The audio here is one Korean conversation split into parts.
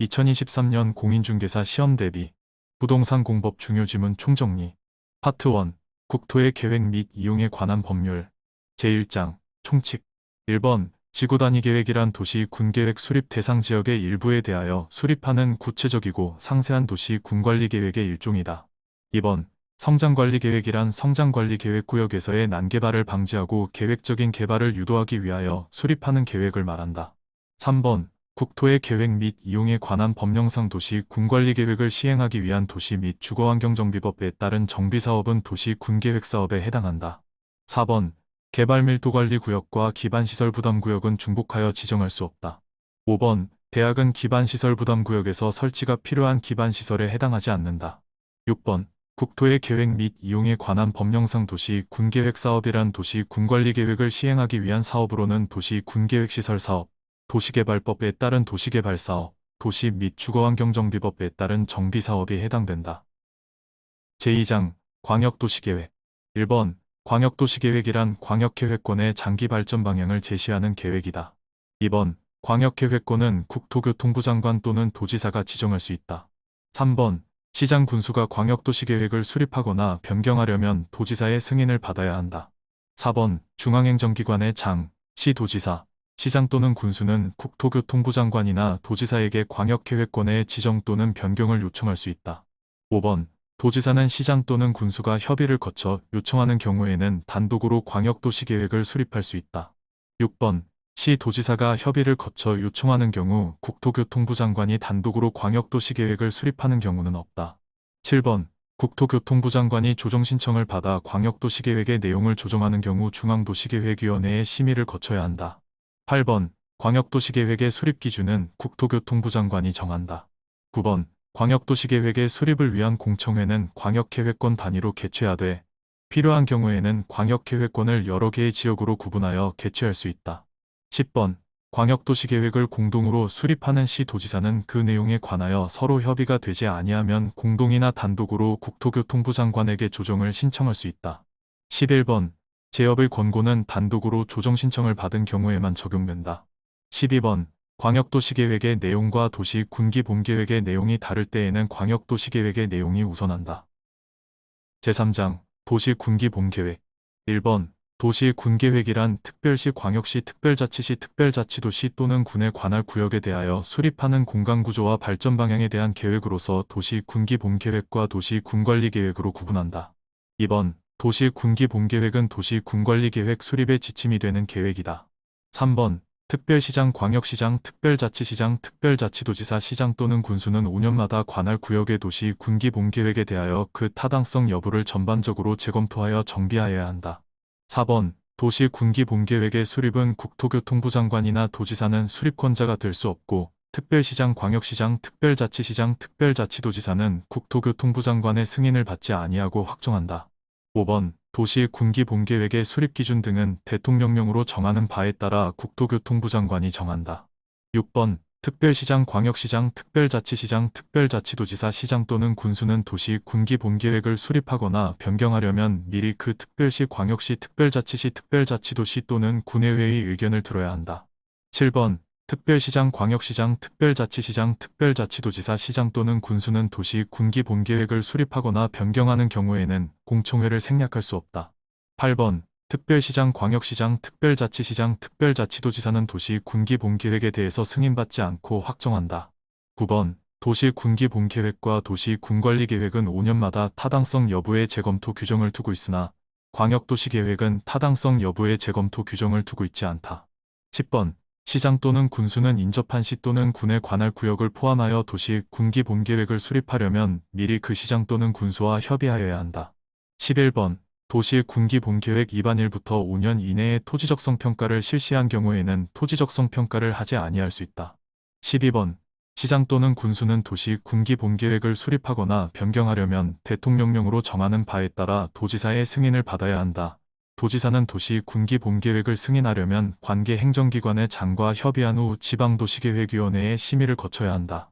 2023년 공인중개사 시험 대비 부동산 공법 중요 지문 총정리 파트 1 국토의 계획 및 이용에 관한 법률 제1장 총칙 1번 지구단위 계획이란 도시 군계획 수립 대상 지역의 일부에 대하여 수립하는 구체적이고 상세한 도시 군관리 계획의 일종이다. 2번 성장관리 계획이란 성장관리 계획구역에서의 난개발을 방지하고 계획적인 개발을 유도하기 위하여 수립하는 계획을 말한다. 3번 국토의 계획 및 이용에 관한 법령상 도시 군관리 계획을 시행하기 위한 도시 및 주거환경정비법에 따른 정비사업은 도시 군계획사업에 해당한다. 4번 개발밀도관리구역과 기반시설부담구역은 중복하여 지정할 수 없다. 5번 대학은 기반시설부담구역에서 설치가 필요한 기반시설에 해당하지 않는다. 6번 국토의 계획 및 이용에 관한 법령상 도시 군계획사업이란 도시 군관리계획을 시행하기 위한 사업으로는 도시 군계획시설사업, 도시개발법에 따른 도시개발사업, 도시 및 주거환경정비법에 따른 정비사업이 해당된다. 제2장 광역도시계획 1번 광역도시계획이란 광역계획권의 장기발전 방향을 제시하는 계획이다. 2번 광역계획권은 국토교통부 장관 또는 도지사가 지정할 수 있다. 3번 시장 군수가 광역도시계획을 수립하거나 변경하려면 도지사의 승인을 받아야 한다. 4번 중앙행정기관의 장, 시도지사, 시장 또는 군수는 국토교통부 장관이나 도지사에게 광역계획권의 지정 또는 변경을 요청할 수 있다. 5번 도지사는 시장 또는 군수가 협의를 거쳐 요청하는 경우에는 단독으로 광역도시계획을 수립할 수 있다. 6번 시도지사가 협의를 거쳐 요청하는 경우 국토교통부 장관이 단독으로 광역도시계획을 수립하는 경우는 없다. 7번 국토교통부 장관이 조정신청을 받아 광역도시계획의 내용을 조정하는 경우 중앙도시계획위원회의 심의를 거쳐야 한다. 8번 광역도시계획의 수립 기준은 국토교통부 장관이 정한다. 9번 광역도시계획의 수립을 위한 공청회는 광역계획권 단위로 개최하되 필요한 경우에는 광역계획권을 여러 개의 지역으로 구분하여 개최할 수 있다. 10번 광역도시계획을 공동으로 수립하는 시도지사는 그 내용에 관하여 서로 협의가 되지 아니하면 공동이나 단독으로 국토교통부 장관에게 조정을 신청할 수 있다. 11번 제협의 권고는 단독으로 조정 신청을 받은 경우에만 적용된다. 12번 광역도시계획의 내용과 도시 군기본계획의 내용이 다를 때에는 광역도시계획의 내용이 우선한다. 제3장 도시 군기본계획 1번 도시 군계획이란 특별시 광역시 특별자치시 특별자치도시 또는 군에 관할 구역에 대하여 수립하는 공간구조와 발전 방향에 대한 계획으로서 도시 군기본계획과 도시 군관리계획으로 구분한다. 2번 도시 군기본계획은 도시 군관리계획 수립의 지침이 되는 계획이다. 3번 특별시장 광역시장 특별자치시장 특별자치도지사 시장 또는 군수는 5년마다 관할 구역의 도시 군기본계획에 대하여 그 타당성 여부를 전반적으로 재검토하여 정비하여야 한다. 4번 도시 군기본계획의 수립은 국토교통부 장관이나 도지사는 수립권자가 될 수 없고 특별시장 광역시장 특별자치시장 특별자치도지사는 국토교통부 장관의 승인을 받지 아니하고 확정한다. 5번 도시 군기본계획의 수립 기준 등은 대통령령으로 정하는 바에 따라 국토교통부 장관이 정한다. 6번 특별시장 광역시장 특별자치시장 특별자치도지사 시장 또는 군수는 도시 군기본계획을 수립하거나 변경하려면 미리 그 특별시 광역시 특별자치시 특별자치도시 또는 군의회의 의견을 들어야 한다. 7번 특별시장 광역시장 특별자치시장 특별자치도지사 시장 또는 군수는 도시 군기본계획을 수립하거나 변경하는 경우에는 공청회를 생략할 수 없다. 8번 특별시장 광역시장 특별자치시장 특별자치도지사는 도시 군기본계획에 대해서 승인받지 않고 확정한다. 9번 도시 군기본계획과 도시 군관리계획은 5년마다 타당성 여부의 재검토 규정을 두고 있으나 광역도시계획은 타당성 여부의 재검토 규정을 두고 있지 않다. 10번 시장 또는 군수는 인접한 시 또는 군에 관할 구역을 포함하여 도시 군기본계획을 수립하려면 미리 그 시장 또는 군수와 협의하여야 한다. 11번 도시 군기본계획 위반일부터 5년 이내에 토지적성 평가를 실시한 경우에는 토지적성 평가를 하지 아니할 수 있다. 12번 시장 또는 군수는 도시 군기본계획을 수립하거나 변경하려면 대통령령으로 정하는 바에 따라 도지사의 승인을 받아야 한다. 도지사는 도시 군기본계획을 승인하려면 관계 행정기관의 장과 협의한 후 지방도시계획위원회의 심의를 거쳐야 한다.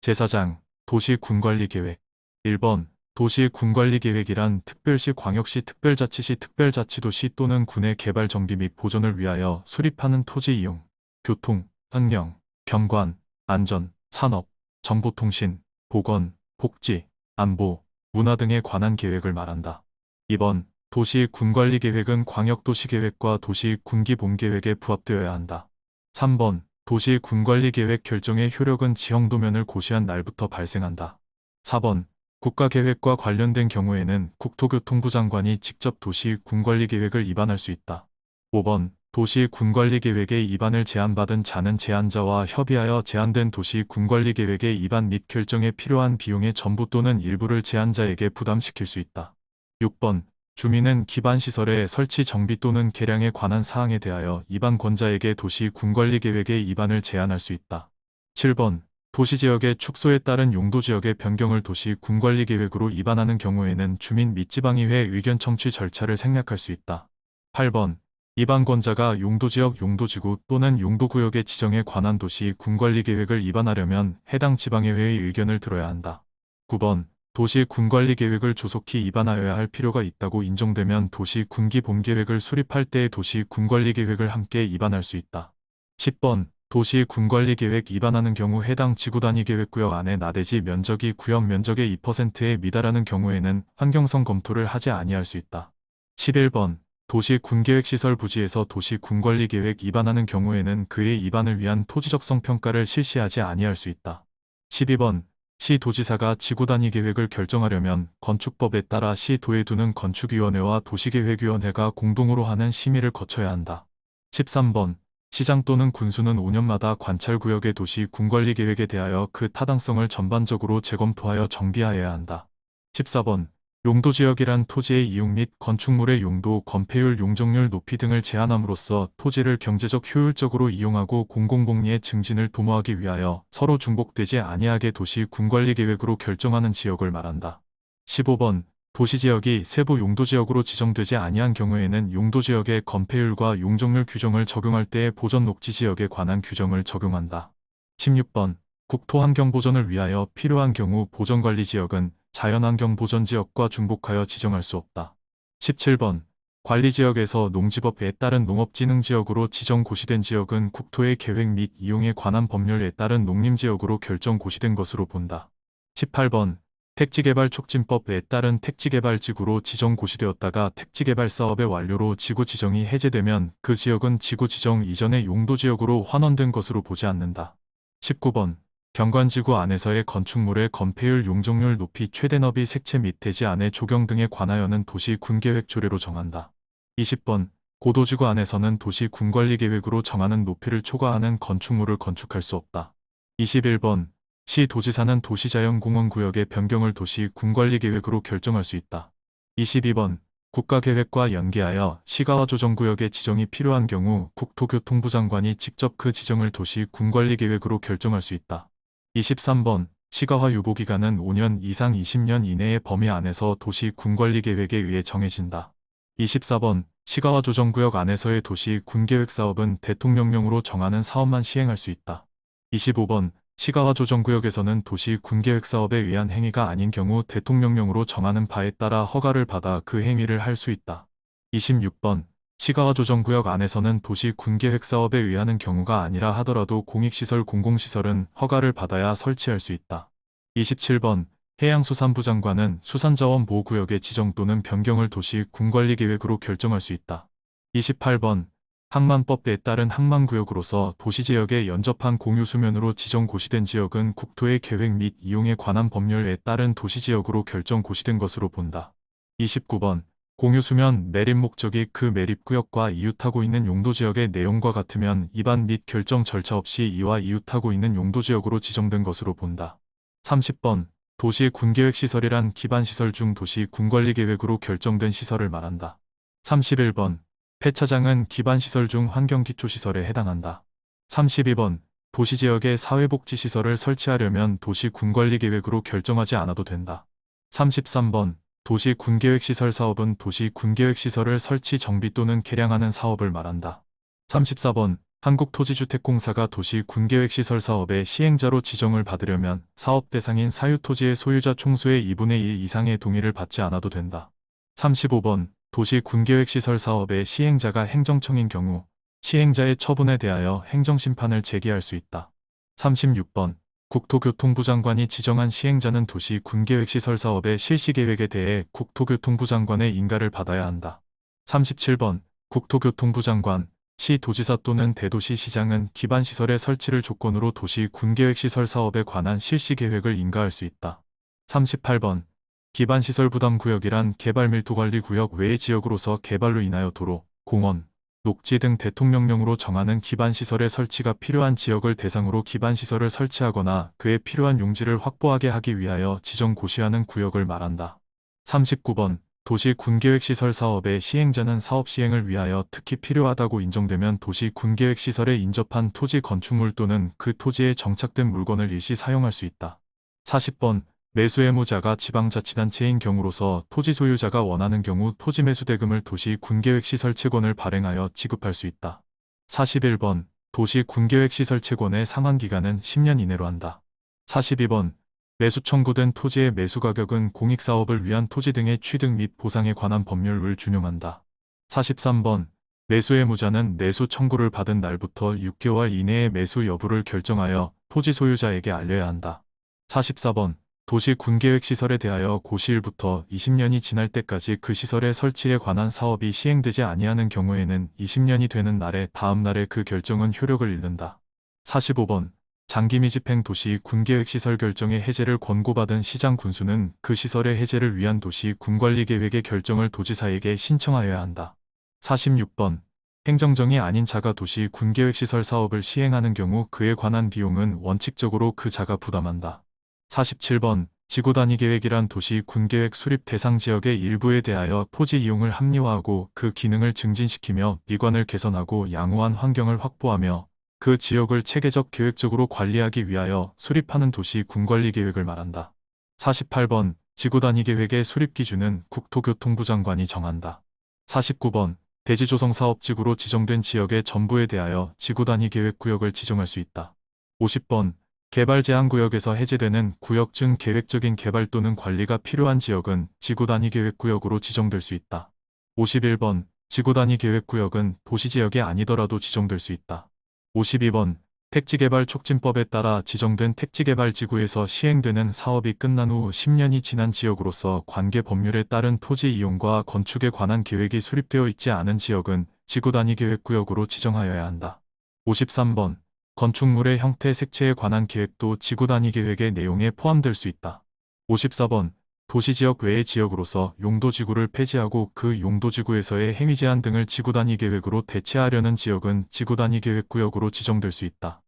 제4장 도시 군관리계획 1번 도시 군관리계획이란 특별시 광역시 특별자치시 특별자치도시 또는 군의 개발 정비 및 보존을 위하여 수립하는 토지 이용, 교통, 환경, 경관, 안전, 산업, 정보통신, 보건, 복지, 안보, 문화 등에 관한 계획을 말한다. 2번 도시 군관리 계획은 광역도시 계획과 도시 군기본 계획에 부합되어야 한다. 3번 도시 군관리 계획 결정의 효력은 지형도면을 고시한 날부터 발생한다. 4번 국가계획과 관련된 경우에는 국토교통부 장관이 직접 도시 군관리 계획을 입안할 수 있다. 5번 도시 군관리 계획의 입안을 제안받은 자는 제안자와 협의하여 제안된 도시 군관리 계획의 입안 및 결정에 필요한 비용의 전부 또는 일부를 제안자에게 부담시킬 수 있다. 6번 주민은 기반시설의 설치 정비 또는 개량에 관한 사항에 대하여 입안권자에게 도시 군관리 계획의 입안을 제안할 수 있다. 7번 도시지역의 축소에 따른 용도지역의 변경을 도시 군관리 계획으로 입안하는 경우에는 주민 및 지방의회 의견 청취 절차를 생략할 수 있다. 8번 입안권자가 용도지역 용도지구 또는 용도구역의 지정에 관한 도시 군관리 계획을 입안하려면 해당 지방의회의 의견을 들어야 한다. 9번 도시 군관리 계획을 조속히 입안하여야 할 필요가 있다고 인정되면 도시 군기 본계획을 수립할 때의 도시 군관리 계획을 함께 입안할 수 있다. 10번 도시 군관리 계획 입안하는 경우 해당 지구 단위 계획구역 안에 나대지 면적이 구역 면적의 2%에 미달하는 경우에는 환경성 검토를 하지 아니할 수 있다. 11번 도시 군계획시설 부지에서 도시 군관리 계획 입안하는 경우에는 그의 입안을 위한 토지적성 평가를 실시하지 아니할 수 있다. 12번 시도지사가 지구단위 계획을 결정하려면 건축법에 따라 시도에 두는 건축위원회와 도시계획위원회가 공동으로 하는 심의를 거쳐야 한다. 13번 시장 또는 군수는 5년마다 관찰구역의 도시 군관리 계획에 대하여 그 타당성을 전반적으로 재검토하여 정비하여야 한다. 14번 용도지역이란 토지의 이용 및 건축물의 용도, 건폐율, 용적률 높이 등을 제한함으로써 토지를 경제적 효율적으로 이용하고 공공복리의 증진을 도모하기 위하여 서로 중복되지 아니하게 도시 군관리 계획으로 결정하는 지역을 말한다. 15번 도시지역이 세부 용도지역으로 지정되지 아니한 경우에는 용도지역의 건폐율과 용적률 규정을 적용할 때의 보전녹지지역에 관한 규정을 적용한다. 16번 국토환경보전을 위하여 필요한 경우 보전관리지역은 자연환경보전지역과 중복하여 지정할 수 없다. 17번 관리지역에서 농지법에 따른 농업진흥지역으로 지정 고시된 지역은 국토의 계획 및 이용에 관한 법률에 따른 농림지역으로 결정 고시된 것으로 본다. 18번 택지개발촉진법에 따른 택지개발지구로 지정 고시되었다가 택지개발사업의 완료로 지구 지정이 해제되면 그 지역은 지구 지정 이전의 용도지역으로 환원된 것으로 보지 않는다. 19번 경관지구 안에서의 건축물의 건폐율, 용적률 높이, 최대 너비, 색채 및 대지 안의 조경 등에 관하여는 도시 군계획 조례로 정한다. 20번 고도지구 안에서는 도시 군관리 계획으로 정하는 높이를 초과하는 건축물을 건축할 수 없다. 21번 시도지사는 도시자연공원구역의 변경을 도시 군관리 계획으로 결정할 수 있다. 22번 국가계획과 연계하여 시가화조정구역의 지정이 필요한 경우 국토교통부 장관이 직접 그 지정을 도시 군관리 계획으로 결정할 수 있다. 23번 시가화 유보기간은 5년 이상 20년 이내의 범위 안에서 도시 군관리 계획에 의해 정해진다. 24번 시가화 조정구역 안에서의 도시 군계획 사업은 대통령령으로 정하는 사업만 시행할 수 있다. 25번 시가화 조정구역에서는 도시 군계획 사업에 의한 행위가 아닌 경우 대통령령으로 정하는 바에 따라 허가를 받아 그 행위를 할 수 있다. 26번 시가화 조정구역 안에서는 도시 군계획 사업에 의하는 경우가 아니라 하더라도 공익시설 공공시설은 허가를 받아야 설치할 수 있다. 27번 해양수산부 장관은 수산자원보호구역의 지정 또는 변경을 도시 군관리 계획으로 결정할 수 있다. 28번 항만법에 따른 항만구역으로서 도시지역에 연접한 공유수면으로 지정 고시된 지역은 국토의 계획 및 이용에 관한 법률에 따른 도시지역으로 결정 고시된 것으로 본다. 29번 공유수면 매립 목적이 그 매립구역과 이웃하고 있는 용도지역의 내용과 같으면 입안 및 결정 절차 없이 이와 이웃하고 있는 용도지역으로 지정된 것으로 본다. 30번 도시 군계획시설이란 기반시설 중 도시 군관리계획으로 결정된 시설을 말한다. 31번 폐차장은 기반시설 중 환경기초시설에 해당한다. 32번 도시지역에 사회복지시설을 설치하려면 도시 군관리계획으로 결정하지 않아도 된다. 33번 도시 군계획시설 사업은 도시 군계획시설을 설치 정비 또는 개량하는 사업을 말한다. 34번 한국토지주택공사가 도시 군계획시설 사업의 시행자로 지정을 받으려면 사업 대상인 사유토지의 소유자 총수의 2분의 1 이상의 동의를 받지 않아도 된다. 35번 도시 군계획시설 사업의 시행자가 행정청인 경우 시행자의 처분에 대하여 행정심판을 제기할 수 있다. 36번 국토교통부 장관이 지정한 시행자는 도시 군계획시설 사업의 실시계획에 대해 국토교통부 장관의 인가를 받아야 한다. 37번 국토교통부 장관, 시 도지사 또는 대도시 시장은 기반시설의 설치를 조건으로 도시 군계획시설 사업에 관한 실시계획을 인가할 수 있다. 38번 기반시설 부담구역이란 개발밀도관리구역 외의 지역으로서 개발로 인하여 도로, 공원, 녹지 등 대통령령으로 정하는 기반시설의 설치가 필요한 지역을 대상으로 기반시설을 설치하거나 그에 필요한 용지를 확보하게 하기 위하여 지정 고시하는 구역을 말한다. 39번 도시 군계획시설 사업의 시행자는 사업 시행을 위하여 특히 필요하다고 인정되면 도시 군계획시설에 인접한 토지 건축물 또는 그 토지에 정착된 물건을 일시 사용할 수 있다. 40번 매수의무자가 지방자치단체인 경우로서 토지 소유자가 원하는 경우 토지 매수대금을 도시 군계획시설 채권을 발행하여 지급할 수 있다. 41번 도시 군계획시설 채권의 상환기간은 10년 이내로 한다. 42번 매수 청구된 토지의 매수가격은 공익사업을 위한 토지 등의 취득 및 보상에 관한 법률을 준용한다. 43번 매수의무자는 매수 청구를 받은 날부터 6개월 이내에 매수 여부를 결정하여 토지 소유자에게 알려야 한다. 44번 도시 군계획시설에 대하여 고시일부터 20년이 지날 때까지 그 시설의 설치에 관한 사업이 시행되지 아니하는 경우에는 20년이 되는 날의 다음 날에 그 결정은 효력을 잃는다. 45번 장기미집행 도시 군계획시설 결정의 해제를 권고받은 시장 군수는 그 시설의 해제를 위한 도시 군관리계획의 결정을 도지사에게 신청하여야 한다. 46번 행정정이 아닌 자가 도시 군계획시설 사업을 시행하는 경우 그에 관한 비용은 원칙적으로 그 자가 부담한다. 47번 지구단위계획이란 도시 군계획 수립 대상 지역의 일부에 대하여 토지 이용을 합리화하고 그 기능을 증진시키며 미관을 개선하고 양호한 환경을 확보하며 그 지역을 체계적 계획적으로 관리하기 위하여 수립하는 도시 군관리계획을 말한다. 48번 지구단위계획의 수립 기준은 국토교통부 장관이 정한다. 49번 대지조성사업지구로 지정된 지역의 전부에 대하여 지구단위계획구역을 지정할 수 있다. 50번 개발제한구역에서 해제되는 구역 중 계획적인 개발 또는 관리가 필요한 지역은 지구단위계획구역으로 지정될 수 있다. 51번 지구단위계획구역은 도시지역이 아니더라도 지정될 수 있다. 52번 택지개발 촉진법에 따라 지정된 택지개발지구에서 시행되는 사업이 끝난 후 10년이 지난 지역으로서 관계 법률에 따른 토지 이용과 건축에 관한 계획이 수립되어 있지 않은 지역은 지구단위계획구역으로 지정하여야 한다. 53번 건축물의 형태 색채에 관한 계획도 지구단위계획의 내용에 포함될 수 있다. 54번 도시지역 외의 지역으로서 용도지구를 폐지하고 그 용도지구에서의 행위제한 등을 지구단위계획으로 대체하려는 지역은 지구단위계획구역으로 지정될 수 있다.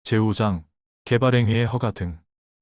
제5장 개발행위의 허가 등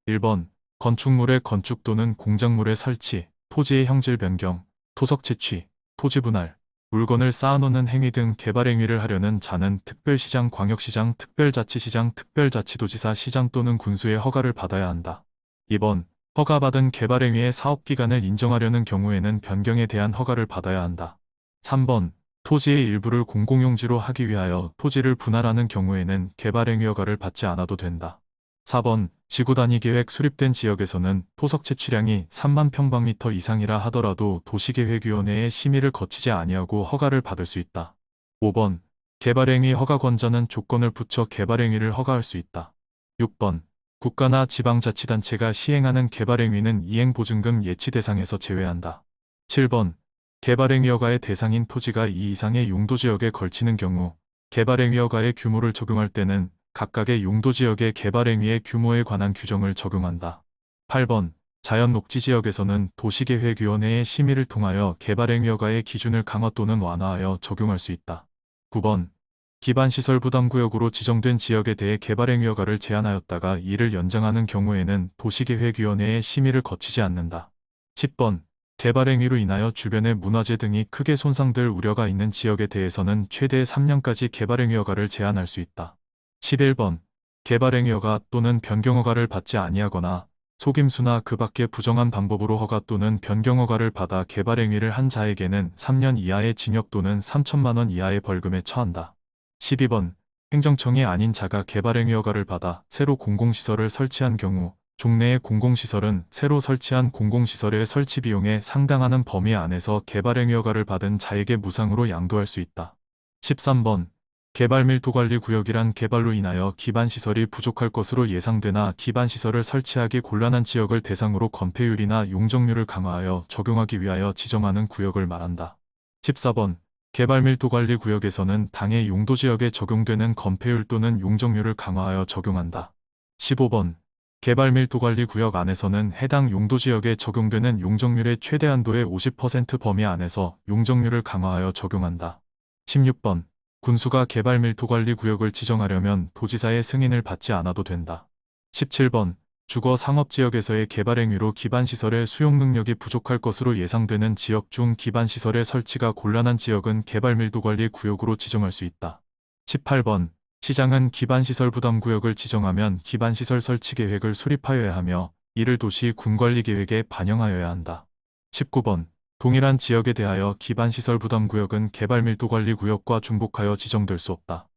1번 건축물의 건축 또는 공작물의 설치, 토지의 형질 변경, 토석 채취, 토지 분할, 물건을 쌓아놓는 행위 등 개발행위를 하려는 자는 특별시장, 광역시장, 특별자치시장, 특별자치도지사, 시장 또는 군수의 허가를 받아야 한다. 2번 허가받은 개발행위의 사업기간을 인정하려는 경우에는 변경에 대한 허가를 받아야 한다. 3번 토지의 일부를 공공용지로 하기 위하여 토지를 분할하는 경우에는 개발행위 허가를 받지 않아도 된다. 4번 지구단위계획 수립된 지역에서는 토석 채취량이 3만 평방미터 이상이라 하더라도 도시계획위원회의 심의를 거치지 아니하고 허가를 받을 수 있다. 5번 개발행위 허가권자는 조건을 붙여 개발행위를 허가할 수 있다. 6번 국가나 지방자치단체가 시행하는 개발행위는 이행보증금 예치 대상에서 제외한다. 7번 개발행위 허가의 대상인 토지가 이 이상의 용도지역에 걸치는 경우 개발행위 허가의 규모를 적용할 때는 각각의 용도지역의 개발행위의 규모에 관한 규정을 적용한다. 8번 자연녹지지역에서는 도시계획위원회의 심의를 통하여 개발행위 허가의 기준을 강화 또는 완화하여 적용할 수 있다. 9번 기반시설 부담구역으로 지정된 지역에 대해 개발행위 허가를 제한하였다가 이를 연장하는 경우에는 도시계획위원회의 심의를 거치지 않는다. 10번 개발행위로 인하여 주변의 문화재 등이 크게 손상될 우려가 있는 지역에 대해서는 최대 3년까지 개발행위 허가를 제한할 수 있다. 11번 개발행위 허가 또는 변경 허가를 받지 아니하거나 속임수나 그 밖의 부정한 방법으로 허가 또는 변경 허가를 받아 개발행위를 한 자에게는 3년 이하의 징역 또는 3천만 원 이하의 벌금에 처한다. 12번 행정청이 아닌 자가 개발행위 허가를 받아 새로 공공시설을 설치한 경우 종래의 공공시설은 새로 설치한 공공시설의 설치 비용에 상당하는 범위 안에서 개발행위 허가를 받은 자에게 무상으로 양도할 수 있다. 13번 개발밀도관리구역이란 개발로 인하여 기반시설이 부족할 것으로 예상되나 기반시설을 설치하기 곤란한 지역을 대상으로 건폐율이나 용적률을 강화하여 적용하기 위하여 지정하는 구역을 말한다. 14번 개발밀도관리구역에서는 당해 용도지역에 적용되는 건폐율 또는 용적률을 강화하여 적용한다. 15번 개발밀도관리구역 안에서는 해당 용도지역에 적용되는 용적률의 최대 한도의 50% 범위 안에서 용적률을 강화하여 적용한다. 16번 군수가 개발밀도관리구역을 지정하려면 도지사의 승인을 받지 않아도 된다. 17번 주거 상업지역에서의 개발행위로 기반시설의 수용능력이 부족할 것으로 예상되는 지역 중 기반시설의 설치가 곤란한 지역은 개발밀도관리구역으로 지정할 수 있다. 18번 시장은 기반시설 부담구역을 지정하면 기반시설 설치 계획을 수립하여야 하며 이를 도시 군관리계획에 반영하여야 한다. 19번 동일한 지역에 대하여 기반시설 부담구역은 개발밀도관리구역과 중복하여 지정될 수 없다.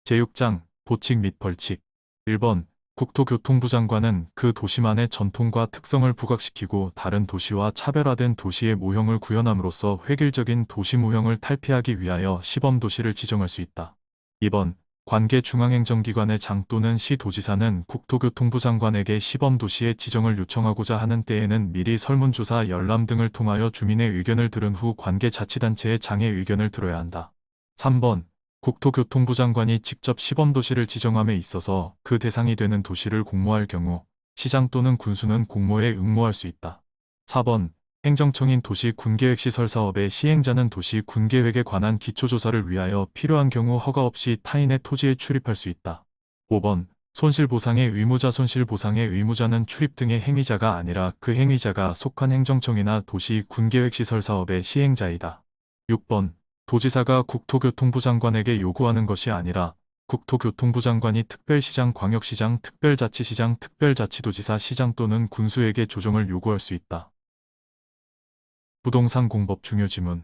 제6장 보칙 및 벌칙 1번 국토교통부 장관은 그 도시만의 전통과 특성을 부각시키고 다른 도시와 차별화된 도시의 모형을 구현함으로써 획일적인 도시 모형을 탈피하기 위하여 시범도시를 지정할 수 있다. 2번 관계 중앙행정기관의 장 또는 시도지사는 국토교통부 장관에게 시범도시의 지정을 요청하고자 하는 때에는 미리 설문조사 열람 등을 통하여 주민의 의견을 들은 후 관계자치단체의 장의 의견을 들어야 한다. 3번 국토교통부 장관이 직접 시범도시를 지정함에 있어서 그 대상이 되는 도시를 공모할 경우 시장 또는 군수는 공모에 응모할 수 있다. 4번 행정청인 도시군계획시설 사업의 시행자는 도시군계획에 관한 기초조사를 위하여 필요한 경우 허가 없이 타인의 토지에 출입할 수 있다. 5번 손실보상의 의무자 손실보상의 의무자는 출입 등의 행위자가 아니라 그 행위자가 속한 행정청이나 도시군계획시설 사업의 시행자이다. 6번 도지사가 국토교통부 장관에게 요구하는 것이 아니라 국토교통부 장관이 특별시장, 광역시장, 특별자치시장, 특별자치도지사, 시장 또는 군수에게 조정을 요구할 수 있다. 부동산 공법 중요 지문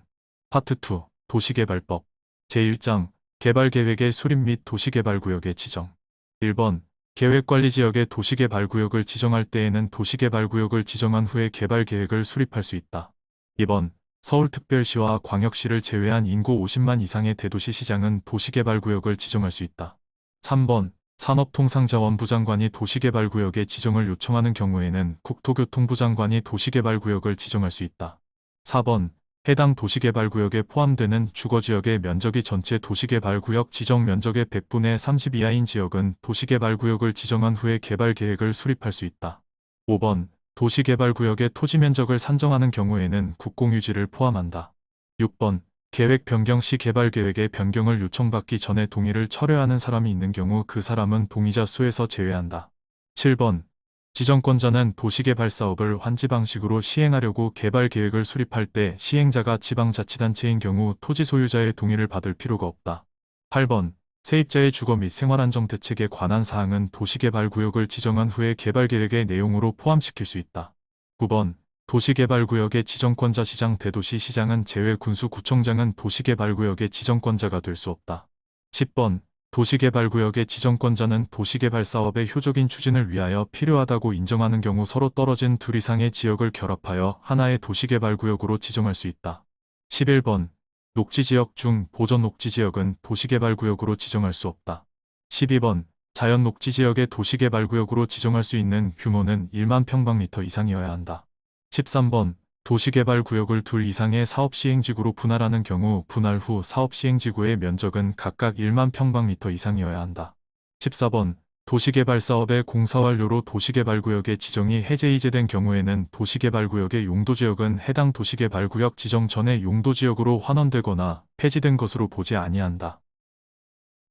파트 2 도시개발법 제1장 개발계획의 수립 및 도시개발구역의 지정 1번 계획관리지역의 도시개발구역을 지정할 때에는 도시개발구역을 지정한 후에 개발계획을 수립할 수 있다. 2번 서울특별시와 광역시를 제외한 인구 50만 이상의 대도시 시장은 도시개발구역을 지정할 수 있다. 3번 산업통상자원부 장관이 도시개발구역의 지정을 요청하는 경우에는 국토교통부 장관이 도시개발구역을 지정할 수 있다. 4번 해당 도시개발구역에 포함되는 주거지역의 면적이 전체 도시개발구역 지정 면적의 100분의 30 이하인 지역은 도시개발구역을 지정한 후에 개발계획을 수립할 수 있다. 5번 도시개발구역의 토지면적을 산정하는 경우에는 국공유지를 포함한다. 6번 계획 변경 시 개발계획의 변경을 요청받기 전에 동의를 철회하는 사람이 있는 경우 그 사람은 동의자 수에서 제외한다. 7번 지정권자는 도시개발 사업을 환지 방식으로 시행하려고 개발계획을 수립할 때 시행자가 지방자치단체인 경우 토지 소유자의 동의를 받을 필요가 없다. 8번 세입자의 주거 및 생활안정 대책에 관한 사항은 도시개발구역을 지정한 후에 개발계획의 내용으로 포함시킬 수 있다. 9번 도시개발구역의 지정권자 시장 대도시 시장은 제외 군수구청장은 도시개발구역의 지정권자가 될 수 없다. 10번 도시개발구역의 지정권자는 도시개발 사업의 효적인 추진을 위하여 필요하다고 인정하는 경우 서로 떨어진 둘 이상의 지역을 결합하여 하나의 도시개발구역으로 지정할 수 있다. 11번 녹지지역 중 보전녹지지역은 도시개발구역으로 지정할 수 없다. 12번 자연녹지지역의 도시개발구역으로 지정할 수 있는 규모는 1만 평방미터 이상이어야 한다. 13번 도시개발구역을 둘 이상의 사업시행지구로 분할하는 경우 분할 후 사업시행지구의 면적은 각각 1만 평방미터 이상이어야 한다. 14번 도시개발사업의 공사완료로 도시개발구역의 지정이 해제/이제된 경우에는 도시개발구역의 용도지역은 해당 도시개발구역 지정 전에 용도지역으로 환원되거나 폐지된 것으로 보지 아니한다.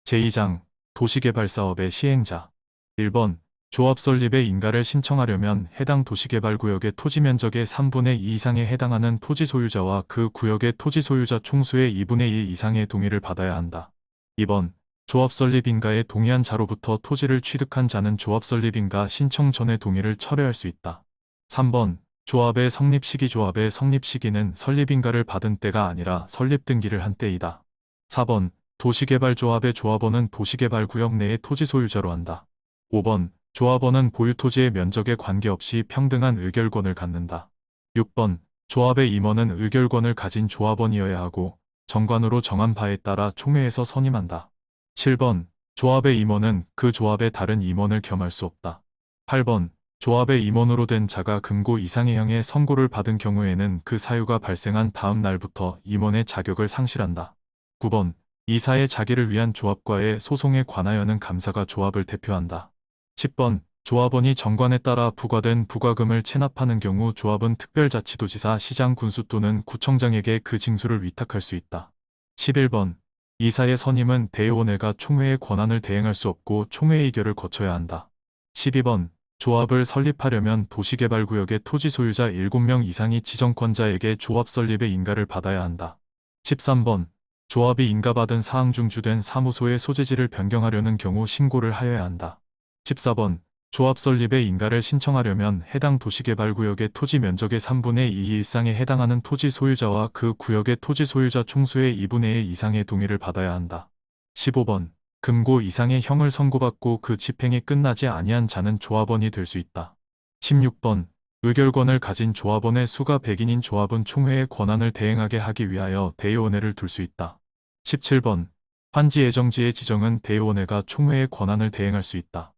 제2장 도시개발사업의 시행자 1번 조합 설립의 인가를 신청하려면 해당 도시개발구역의 토지면적의 3분의 2 이상에 해당하는 토지 소유자와 그 구역의 토지 소유자 총수의 2분의 1 이상의 동의를 받아야 한다. 2번 조합 설립 인가에 동의한 자로부터 토지를 취득한 자는 조합 설립 인가 신청 전에 동의를 철회할 수 있다. 3번 조합의 성립 시기 조합의 성립 시기는 설립 인가를 받은 때가 아니라 설립 등기를 한 때이다. 4번 도시개발조합의 조합원은 도시개발구역 내의 토지 소유자로 한다. 5번 조합원은 보유토지의 면적에 관계없이 평등한 의결권을 갖는다. 6번 조합의 임원은 의결권을 가진 조합원이어야 하고 정관으로 정한 바에 따라 총회에서 선임한다. 7번 조합의 임원은 그 조합의 다른 임원을 겸할 수 없다. 8번 조합의 임원으로 된 자가 금고 이상의 형의 선고를 받은 경우에는 그 사유가 발생한 다음 날부터 임원의 자격을 상실한다. 9번 이사의 자기를 위한 조합과의 소송에 관하여는 감사가 조합을 대표한다. 10번 조합원이 정관에 따라 부과된 부과금을 체납하는 경우 조합은 특별자치도지사, 시장, 군수 또는 구청장에게 그 징수를 위탁할 수 있다. 11번 이사의 선임은 대의원회가 총회의 권한을 대행할 수 없고 총회 의결을 거쳐야 한다. 12번 조합을 설립하려면 도시개발구역의 토지 소유자 7명 이상이 지정권자에게 조합 설립의 인가를 받아야 한다. 13번 조합이 인가받은 사항 중 주된 사무소의 소재지를 변경하려는 경우 신고를 하여야 한다. 14번 조합 설립의 인가를 신청하려면 해당 도시개발구역의 토지 면적의 3분의 2 일상에 해당하는 토지 소유자와 그 구역의 토지 소유자 총수의 2분의 1 이상의 동의를 받아야 한다. 15번 금고 이상의 형을 선고받고 그 집행이 끝나지 아니한 자는 조합원이 될 수 있다. 16번 의결권을 가진 조합원의 수가 100인인 조합은 총회의 권한을 대행하게 하기 위하여 대의원회를 둘 수 있다. 17번 환지 예정지의 지정은 대의원회가 총회의 권한을 대행할 수 있다.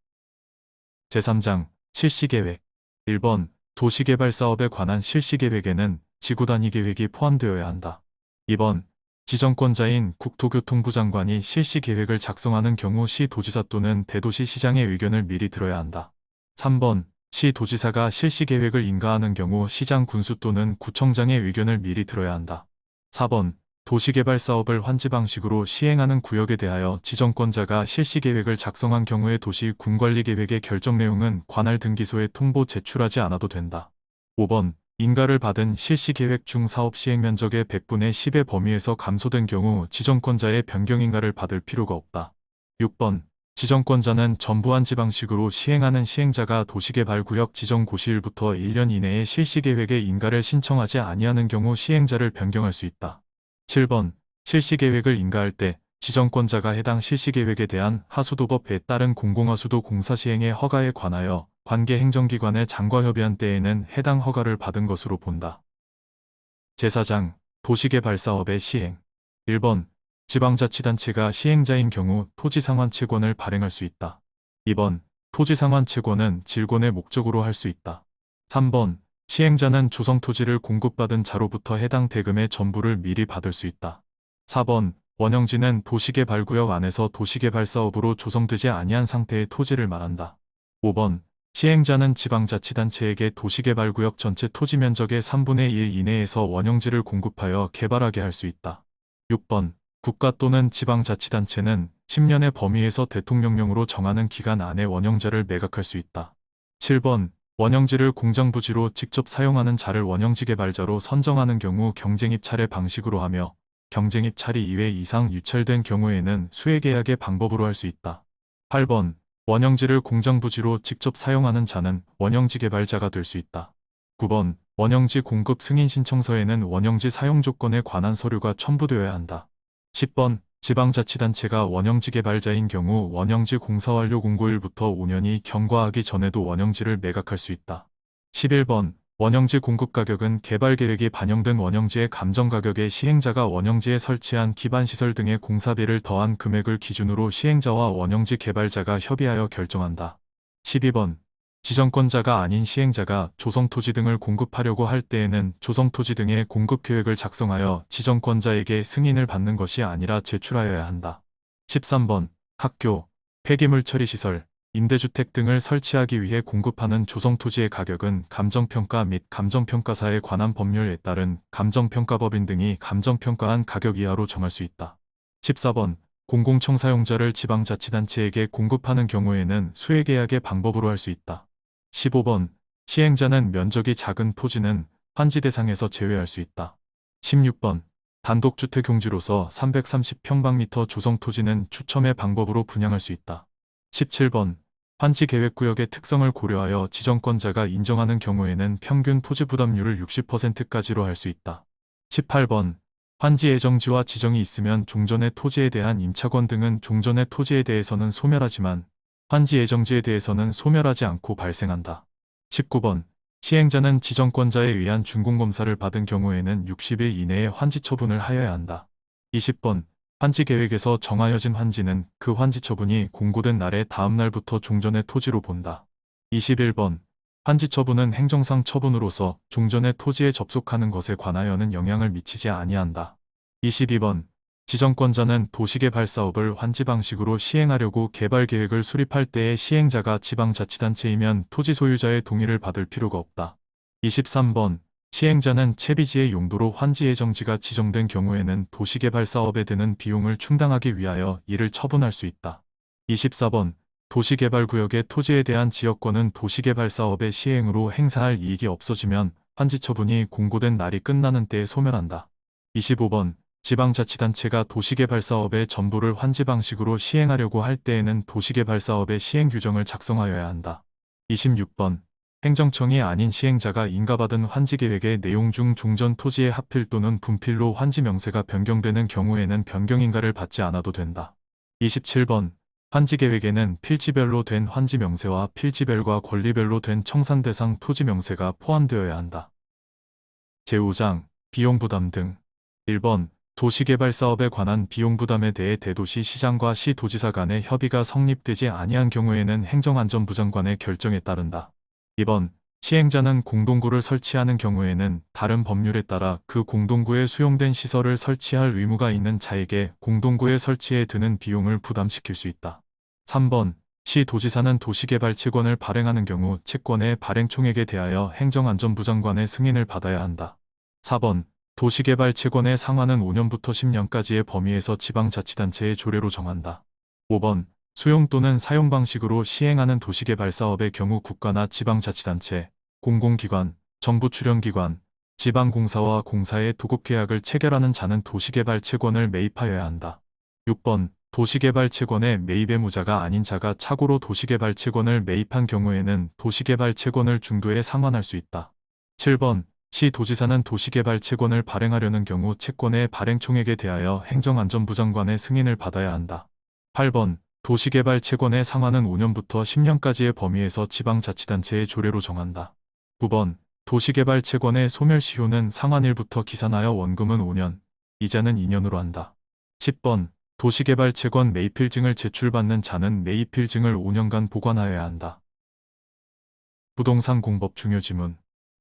제3장 실시계획 1번 도시개발 사업에 관한 실시계획에는 지구단위 계획이 포함되어야 한다. 2번 지정권자인 국토교통부 장관이 실시계획을 작성하는 경우 시도지사 또는 대도시시장의 의견을 미리 들어야 한다. 3번 시도지사가 실시계획을 인가하는 경우 시장, 군수 또는 구청장의 의견을 미리 들어야 한다. 4번 도시개발 사업을 환지 방식으로 시행하는 구역에 대하여 지정권자가 실시계획을 작성한 경우에 도시 군관리계획의 결정 내용은 관할 등기소에 통보 제출하지 않아도 된다. 5번 인가를 받은 실시계획 중 사업 시행 면적의 100분의 10의 범위에서 감소된 경우 지정권자의 변경인가를 받을 필요가 없다. 6번 지정권자는 전부 환지 방식으로 시행하는 시행자가 도시개발구역 지정 고시일부터 1년 이내에 실시계획의 인가를 신청하지 아니하는 경우 시행자를 변경할 수 있다. 7번 실시계획을 인가할 때 지정권자가 해당 실시계획에 대한 하수도법에 따른 공공하수도 공사 시행의 허가에 관하여 관계 행정기관의 장과 협의한 때에는 해당 허가를 받은 것으로 본다. 제4장 도시개발사업의 시행 1번 지방자치단체가 시행자인 경우 토지상환채권을 발행할 수 있다. 2번 토지상환채권은 질권의 목적으로 할 수 있다. 3번 시행자는 조성토지를 공급받은 자로부터 해당 대금의 전부를 미리 받을 수 있다. 4번 원형지는 도시개발구역 안에서 도시개발사업으로 조성되지 아니한 상태의 토지를 말한다. 5번 시행자는 지방자치단체에게 도시개발구역 전체 토지 면적의 3분의 1 이내에서 원형지를 공급하여 개발하게 할 수 있다. 6번 국가 또는 지방자치단체는 10년의 범위에서 대통령령으로 정하는 기간 안에 원형자를 매각할 수 있다. 7번 원형지를 공장부지로 직접 사용하는 자를 원형지 개발자로 선정하는 경우 경쟁입찰의 방식으로 하며 경쟁입찰이 2회 이상 유찰된 경우에는 수혜계약의 방법으로 할 수 있다. 8번 원형지를 공장부지로 직접 사용하는 자는 원형지 개발자가 될 수 있다. 9번 원형지 공급 승인 신청서에는 원형지 사용 조건에 관한 서류가 첨부되어야 한다. 10번 지방자치단체가 원형지 개발자인 경우 원형지 공사완료 공고일부터 5년이 경과하기 전에도 원형지를 매각할 수 있다. 11번 원형지 공급가격은 개발계획이 반영된 원형지의 감정가격에 시행자가 원형지에 설치한 기반시설 등의 공사비를 더한 금액을 기준으로 시행자와 원형지 개발자가 협의하여 결정한다. 12번 지정권자가 아닌 시행자가 조성토지 등을 공급하려고 할 때에는 조성토지 등의 공급계획을 작성하여 지정권자에게 승인을 받는 것이 아니라 제출하여야 한다. 13번 학교, 폐기물 처리시설, 임대주택 등을 설치하기 위해 공급하는 조성토지의 가격은 감정평가 및 감정평가사에 관한 법률에 따른 감정평가법인 등이 감정평가한 가격 이하로 정할 수 있다. 14번 공공청사용자를 지방자치단체에게 공급하는 경우에는 수혜계약의 방법으로 할 수 있다. 15번 시행자는 면적이 작은 토지는 환지 대상에서 제외할 수 있다. 16번 단독주택용지로서 330평방미터 조성토지는 추첨의 방법으로 분양할 수 있다. 17번 환지계획구역의 특성을 고려하여 지정권자가 인정하는 경우에는 평균 토지부담률을 60%까지로 할 수 있다. 18번 환지 예정지와 지정이 있으면 종전의 토지에 대한 임차권 등은 종전의 토지에 대해서는 소멸하지만 환지 예정지에 대해서는 소멸하지 않고 발생한다. 19번 시행자는 지정권자에 의한 준공검사를 받은 경우에는 60일 이내에 환지 처분을 하여야 한다. 20번 환지 계획에서 정하여진 환지는 그 환지 처분이 공고된 날의 다음 날부터 종전의 토지로 본다. 21번 환지 처분은 행정상 처분으로서 종전의 토지에 접속하는 것에 관하여는 영향을 미치지 아니한다. 22번 지정권자는 도시개발 사업을 환지 방식으로 시행하려고 개발 계획을 수립할 때의 시행자가 지방자치단체이면 토지 소유자의 동의를 받을 필요가 없다. 23번 시행자는 채비지의 용도로 환지 예정지가 지정된 경우에는 도시개발 사업에 드는 비용을 충당하기 위하여 이를 처분할 수 있다. 24번 도시개발구역의 토지에 대한 지역권은 도시개발 사업의 시행으로 행사할 이익이 없어지면 환지 처분이 공고된 날이 끝나는 때에 소멸한다. 25번 지방자치단체가 도시개발사업의 전부를 환지 방식으로 시행하려고 할 때에는 도시개발사업의 시행규정을 작성하여야 한다. 26번 행정청이 아닌 시행자가 인가받은 환지계획의 내용 중 종전 토지의 합필 또는 분필로 환지 명세가 변경되는 경우에는 변경인가를 받지 않아도 된다. 27번 환지계획에는 필지별로 된 환지 명세와 필지별과 권리별로 된 청산 대상 토지 명세가 포함되어야 한다. 제5장 비용 부담 등 1번 도시개발 사업에 관한 비용 부담에 대해 대도시 시장과 시도지사 간의 협의가 성립되지 아니한 경우에는 행정안전부 장관의 결정에 따른다. 2번 시행자는 공동구를 설치하는 경우에는 다른 법률에 따라 그 공동구에 수용된 시설을 설치할 의무가 있는 자에게 공동구의 설치에 드는 비용을 부담시킬 수 있다. 3번 시도지사는 도시개발 채권을 발행하는 경우 채권의 발행총액에 대하여 행정안전부 장관의 승인을 받아야 한다. 4번 도시개발 채권의 상한은 5년부터 10년까지의 범위에서 지방자치단체의 조례로 정한다. 5번 수용 또는 사용 방식으로 시행하는 도시개발 사업의 경우 국가나 지방자치단체, 공공기관, 정부 출연기관, 지방공사와 공사의 도급계약을 체결하는 자는 도시개발 채권을 매입하여야 한다. 6번 도시개발 채권의 매입 의무자가 아닌 자가 착오로 도시개발 채권을 매입한 경우에는 도시개발 채권을 중도에 상환할 수 있다. 7번 시도지사는 도시개발 채권을 발행하려는 경우 채권의 발행총액에 대하여 행정안전부 장관의 승인을 받아야 한다. 8번 도시개발 채권의 상한은 5년부터 10년까지의 범위에서 지방자치단체의 조례로 정한다. 9번 도시개발 채권의 소멸시효는 상한일부터 기산하여 원금은 5년, 이자는 2년으로 한다. 10번 도시개발 채권 매입필증을 제출받는 자는 매입필증을 5년간 보관하여야 한다. 부동산 공법 중요 지문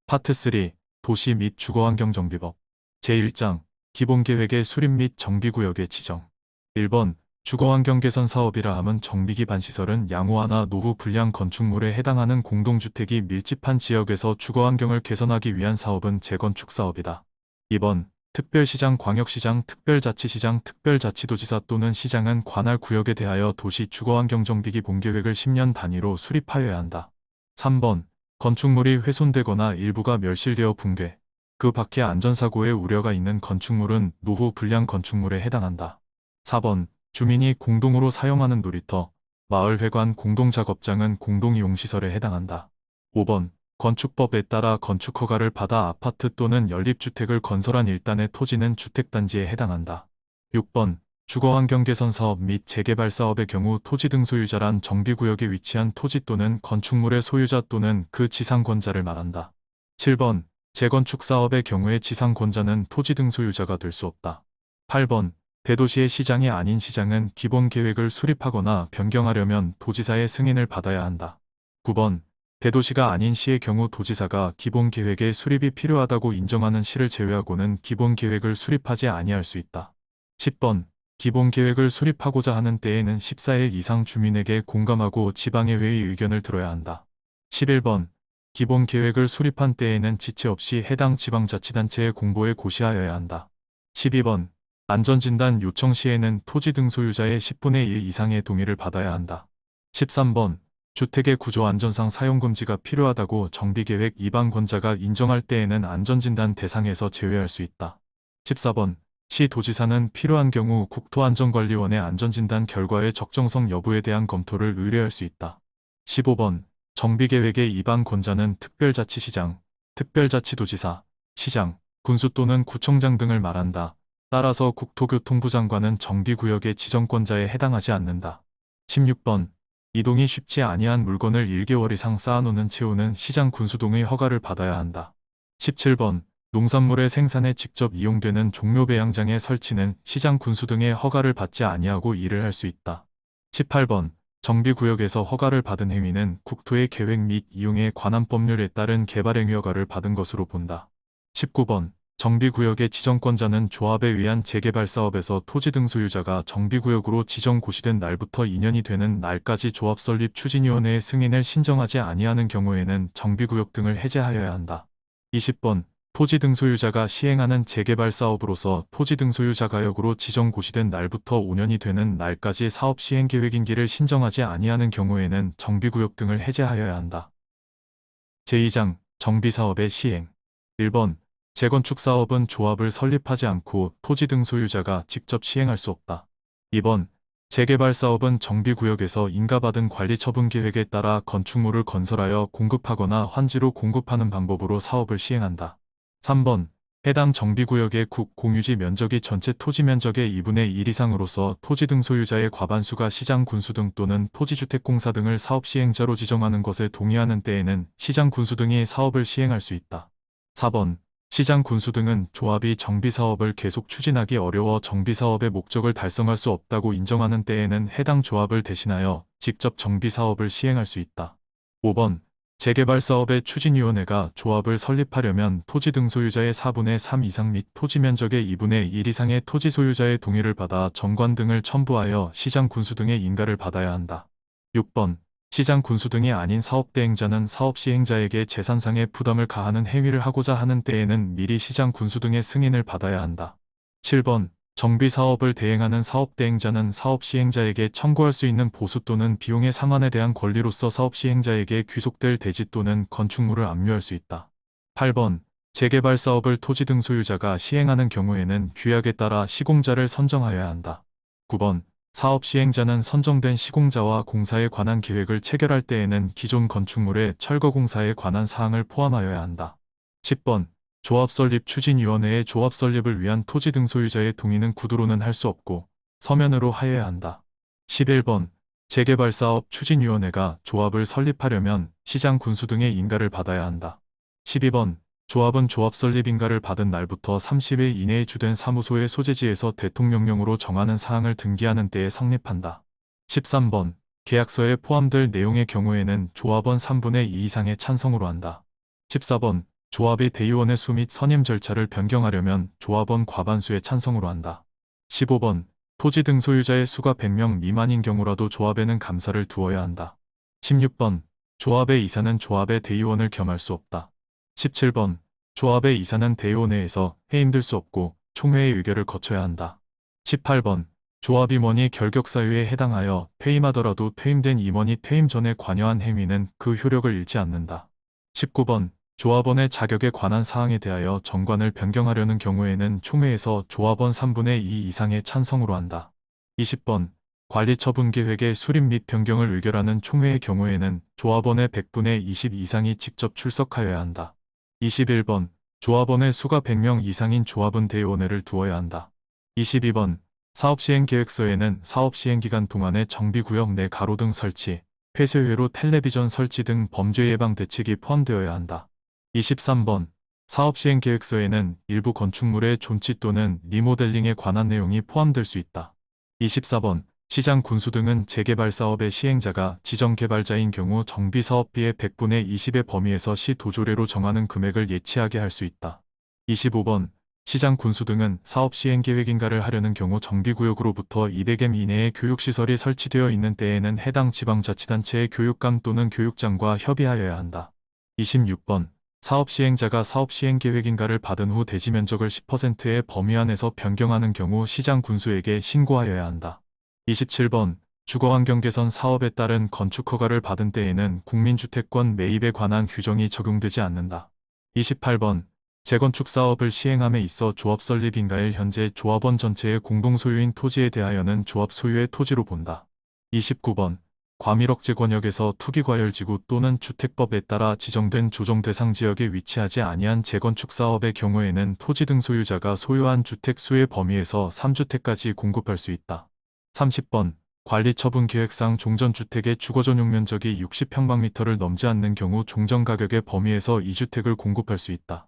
파트 3 도시 및 주거환경정비법 제1장 기본계획의 수립 및 정비구역의 지정 1번 주거환경 개선 사업이라 함은 정비기반 시설은 양호하나 노후 불량 건축물에 해당하는 공동주택이 밀집한 지역에서 주거환경을 개선하기 위한 사업은 재건축 사업이다. 2번 특별시장, 광역시장, 특별자치시장, 특별자치도지사 또는 시장은 관할 구역에 대하여 도시 주거환경정비기 본계획을 10년 단위로 수립하여야 한다. 3번 건축물이 훼손되거나 일부가 멸실되어 붕괴, 그 밖에 안전사고의 우려가 있는 건축물은 노후 불량 건축물에 해당한다. 4번 주민이 공동으로 사용하는 놀이터, 마을회관 공동작업장은 공동이용시설에 해당한다. 5번 건축법에 따라 건축허가를 받아 아파트 또는 연립주택을 건설한 일단의 토지는 주택단지에 해당한다. 6번 주거환경개선 사업 및 재개발 사업의 경우 토지 등 소유자란 정비구역에 위치한 토지 또는 건축물의 소유자 또는 그 지상권자를 말한다. 7번 재건축 사업의 경우에 지상권자는 토지 등 소유자가 될 수 없다. 8번 대도시의 시장이 아닌 시장은 기본 계획을 수립하거나 변경하려면 도지사의 승인을 받아야 한다. 9번 대도시가 아닌 시의 경우 도지사가 기본 계획의 수립이 필요하다고 인정하는 시를 제외하고는 기본 계획을 수립하지 아니할 수 있다. 10번 기본 계획을 수립하고자 하는 때에는 14일 이상 주민에게 공감하고 지방의회의 의견을 들어야 한다. 11번 기본 계획을 수립한 때에는 지체 없이 해당 지방자치단체에 공보에 고시하여야 한다. 12번 안전진단 요청 시에는 토지 등 소유자의 10분의 1 이상의 동의를 받아야 한다. 13번 주택의 구조 안전상 사용금지가 필요하다고 정비계획 입안권자가 인정할 때에는 안전진단 대상에서 제외할 수 있다. 14번 시도지사는 필요한 경우 국토안전관리원의 안전진단 결과의 적정성 여부에 대한 검토를 의뢰할 수 있다. 15번 정비계획의 입안권자는 특별자치시장, 특별자치도지사, 시장, 군수 또는 구청장 등을 말한다. 따라서 국토교통부 장관은 정비구역의 지정권자에 해당하지 않는다. 16번 이동이 쉽지 아니한 물건을 1개월 이상 쌓아놓는 채우는 시장 군수동의 허가를 받아야 한다. 17번 농산물의 생산에 직접 이용되는 종료 배양장의 설치는 시장 군수 등의 허가를 받지 아니하고 일을 할 수 있다. 18번 정비구역에서 허가를 받은 행위는 국토의 계획 및 이용에 관한 법률에 따른 개발행위 허가를 받은 것으로 본다. 19번 정비구역의 지정권자는 조합에 의한 재개발 사업에서 토지 등 소유자가 정비구역으로 지정 고시된 날부터 2년이 되는 날까지 조합 설립 추진위원회의 승인을 신청하지 아니하는 경우에는 정비구역 등을 해제하여야 한다. 20번 토지 등 소유자가 시행하는 재개발 사업으로서 토지 등 소유자 가역으로 지정 고시된 날부터 5년이 되는 날까지 사업 시행 계획 임기를 신청하지 아니하는 경우에는 정비구역 등을 해제하여야 한다. 제2장 정비사업의 시행 1번 재건축 사업은 조합을 설립하지 않고 토지 등 소유자가 직접 시행할 수 없다. 2번 재개발 사업은 정비구역에서 인가받은 관리처분 계획에 따라 건축물을 건설하여 공급하거나 환지로 공급하는 방법으로 사업을 시행한다. 3번 해당 정비구역의 국 공유지 면적이 전체 토지 면적의 2분의 1 이상으로서 토지 등 소유자의 과반수가 시장 군수 등 또는 토지주택공사 등을 사업 시행자로 지정하는 것에 동의하는 때에는 시장 군수 등이 사업을 시행할 수 있다. 4번 시장 군수 등은 조합이 정비사업을 계속 추진하기 어려워 정비사업의 목적을 달성할 수 없다고 인정하는 때에는 해당 조합을 대신하여 직접 정비사업을 시행할 수 있다. 5번 재개발 사업의 추진위원회가 조합을 설립하려면 토지 등 소유자의 4분의 3 이상 및 토지 면적의 2분의 1 이상의 토지 소유자의 동의를 받아 정관 등을 첨부하여 시장 군수 등의 인가를 받아야 한다. 6번 시장 군수 등이 아닌 사업 대행자는 사업 시행자에게 재산상의 부담을 가하는 행위를 하고자 하는 때에는 미리 시장 군수 등의 승인을 받아야 한다. 7번 정비 사업을 대행하는 사업 대행자는 사업 시행자에게 청구할 수 있는 보수 또는 비용의 상환에 대한 권리로서 사업 시행자에게 귀속될 대지 또는 건축물을 압류할 수 있다. 8번 재개발 사업을 토지 등 소유자가 시행하는 경우에는 규약에 따라 시공자를 선정하여야 한다. 9번 사업 시행자는 선정된 시공자와 공사에 관한 계획을 체결할 때에는 기존 건축물의 철거 공사에 관한 사항을 포함하여야 한다. 10번 조합설립 추진위원회의 조합설립을 위한 토지 등 소유자의 동의는 구두로는 할 수 없고 서면으로 하여야 한다. 11번 재개발 사업 추진위원회가 조합을 설립하려면 시장 군수 등의 인가를 받아야 한다. 12번 조합은 조합 설립 인가를 받은 날부터 30일 이내에 주된 사무소의 소재지에서 대통령령으로 정하는 사항을 등기하는 때에 성립한다. 13번 계약서에 포함될 내용의 경우에는 조합원 3분의 2 이상의 찬성으로 한다. 14번 조합의 대의원의 수 및 선임 절차를 변경하려면 조합원 과반수의 찬성으로 한다. 15번 토지 등 소유자의 수가 100명 미만인 경우라도 조합에는 감사를 두어야 한다. 16번 조합의 이사는 조합의 대의원을 겸할 수 없다. 17번 조합의 이사는 대의원회에서 해임될 수 없고 총회의 의결을 거쳐야 한다. 18번 조합 임원이 결격 사유에 해당하여 퇴임하더라도 퇴임된 임원이 퇴임 전에 관여한 행위는 그 효력을 잃지 않는다. 19번 조합원의 자격에 관한 사항에 대하여 정관을 변경하려는 경우에는 총회에서 조합원 3분의 2 이상의 찬성으로 한다. 20번 관리처분 계획의 수립 및 변경을 의결하는 총회의 경우에는 조합원의 100분의 20 이상이 직접 출석하여야 한다. 21번 조합원의 수가 100명 이상인 조합은 대의원회를 두어야 한다. 22번 사업시행계획서에는 사업시행기간 동안에 정비구역 내 가로등 설치, 폐쇄회로 텔레비전 설치 등 범죄 예방 대책이 포함되어야 한다. 23번 사업시행계획서에는 일부 건축물의 존치 또는 리모델링에 관한 내용이 포함될 수 있다. 24번 시장 군수 등은 재개발 사업의 시행자가 지정개발자인 경우 정비사업비의 100분의 20의 범위에서 시 도조례로 정하는 금액을 예치하게 할 수 있다. 25번 시장 군수 등은 사업 시행계획 인가를 하려는 경우 정비구역으로부터 200m 이내에 교육시설이 설치되어 있는 때에는 해당 지방자치단체의 교육감 또는 교육장과 협의하여야 한다. 26번 사업 시행자가 사업 시행계획 인가를 받은 후 대지 면적을 10%의 범위 안에서 변경하는 경우 시장 군수에게 신고하여야 한다. 27번 주거환경 개선 사업에 따른 건축허가를 받은 때에는 국민주택권 매입에 관한 규정이 적용되지 않는다. 28번 재건축 사업을 시행함에 있어 조합 설립 인가일 현재 조합원 전체의 공동소유인 토지에 대하여는 조합 소유의 토지로 본다. 29번 과밀억제 권역에서 투기과열지구 또는 주택법에 따라 지정된 조정 대상 지역에 위치하지 아니한 재건축 사업의 경우에는 토지 등 소유자가 소유한 주택 수의 범위에서 3주택까지 공급할 수 있다. 30번 관리처분 계획상 종전주택의 주거전용 면적이 60평방미터를 넘지 않는 경우 종전가격의 범위에서 2주택을 공급할 수 있다.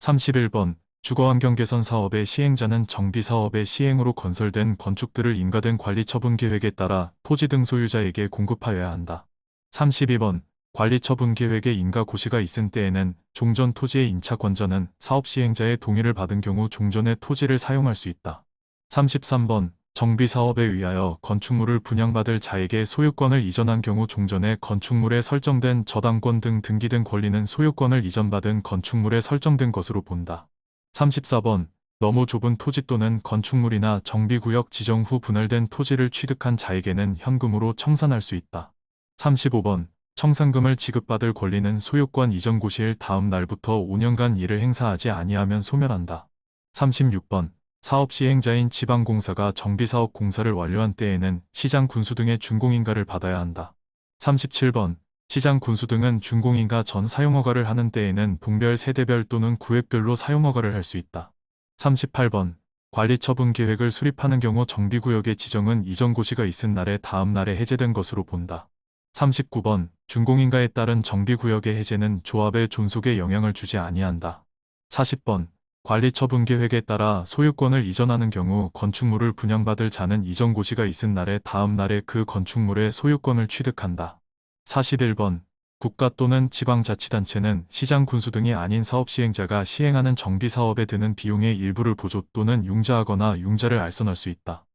31번 주거환경 개선 사업의 시행자는 정비사업의 시행으로 건설된 건축들을 인가된 관리처분 계획에 따라 토지 등 소유자에게 공급하여야 한다. 32번 관리처분 계획에 인가 고시가 있은 때에는 종전 토지의 인차권자는 사업 시행자의 동의를 받은 경우 종전의 토지를 사용할 수 있다. 33번 정비사업에 의하여 건축물을 분양받을 자에게 소유권을 이전한 경우 종전에 건축물에 설정된 저당권 등 등기된 권리는 소유권을 이전받은 건축물에 설정된 것으로 본다. 34번 너무 좁은 토지 또는 건축물이나 정비구역 지정 후 분할된 토지를 취득한 자에게는 현금으로 청산할 수 있다. 35번 청산금을 지급받을 권리는 소유권 이전 고시일 다음 날부터 5년간 이를 행사하지 아니하면 소멸한다. 36번 사업 시행자인 지방공사가 정비사업 공사를 완료한 때에는 시장 군수 등의 준공인가를 받아야 한다. 37번 시장 군수 등은 준공인가 전 사용허가를 하는 때에는 동별 세대별 또는 구획별로 사용허가를 할 수 있다. 38번 관리처분 계획을 수립하는 경우 정비구역의 지정은 이전 고시가 있은 날의 다음 날에 해제된 것으로 본다. 39번 준공인가에 따른 정비구역의 해제는 조합의 존속에 영향을 주지 아니한다. 40번 관리처분 계획에 따라 소유권을 이전하는 경우 건축물을 분양받을 자는 이전 고시가 있은 날의 다음 날에 그 건축물의 소유권을 취득한다. 41번 국가 또는 지방자치단체는 시장 군수 등이 아닌 사업 시행자가 시행하는 정비사업에 드는 비용의 일부를 보조 또는 융자하거나 융자를 알선할 수 있다.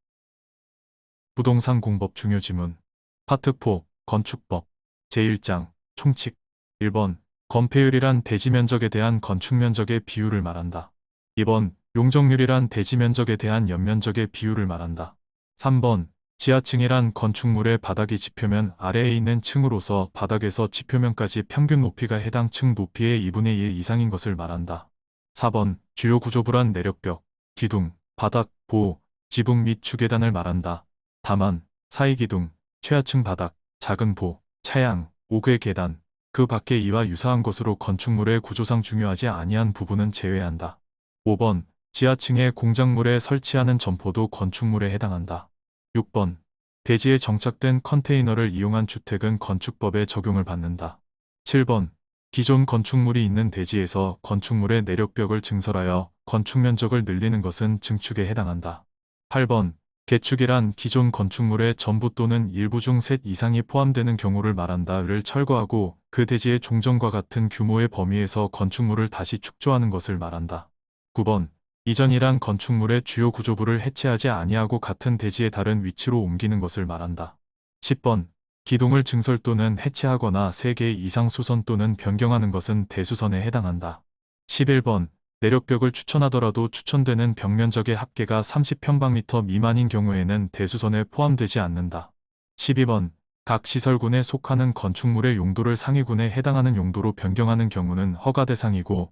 부동산 공법 중요 지문 파트 4 건축법 제1장 총칙 1번 건폐율이란 대지면적에 대한 건축면적의 비율을 말한다. 2번 용적률이란 대지면적에 대한 연면적의 비율을 말한다. 3번 지하층이란 건축물의 바닥이 지표면 아래에 있는 층으로서 바닥에서 지표면까지 평균 높이가 해당 층 높이의 2분의 1 이상인 것을 말한다. 4번 주요 구조부란 내력벽, 기둥, 바닥, 보, 지붕 및 주계단을 말한다. 다만 사이기둥, 최하층 바닥, 작은 보, 차양, 옥외 계단, 그 밖의 이와 유사한 것으로 건축물의 구조상 중요하지 아니한 부분은 제외한다. 5번 지하층에 공작물에 설치하는 점포도 건축물에 해당한다. 6번 대지에 정착된 컨테이너를 이용한 주택은 건축법에 적용을 받는다. 7번 기존 건축물이 있는 대지에서 건축물의 내력벽을 증설하여 건축면적을 늘리는 것은 증축에 해당한다. 8번 개축이란 기존 건축물의 전부 또는 일부 중 셋 이상이 포함되는 경우를 말한다를 철거하고 그 대지의 종전과 같은 규모의 범위에서 건축물을 다시 축조하는 것을 말한다. 9번 이전이란 건축물의 주요 구조부를 해체하지 아니하고 같은 대지의 다른 위치로 옮기는 것을 말한다. 10번 기둥을 증설 또는 해체하거나 3개 이상 수선 또는 변경하는 것은 대수선에 해당한다. 11번 내력벽을 추천하더라도 추천되는 벽면적의 합계가 30평방미터 미만인 경우에는 대수선에 포함되지 않는다. 12번 각 시설군에 속하는 건축물의 용도를 상위군에 해당하는 용도로 변경하는 경우는 허가 대상이고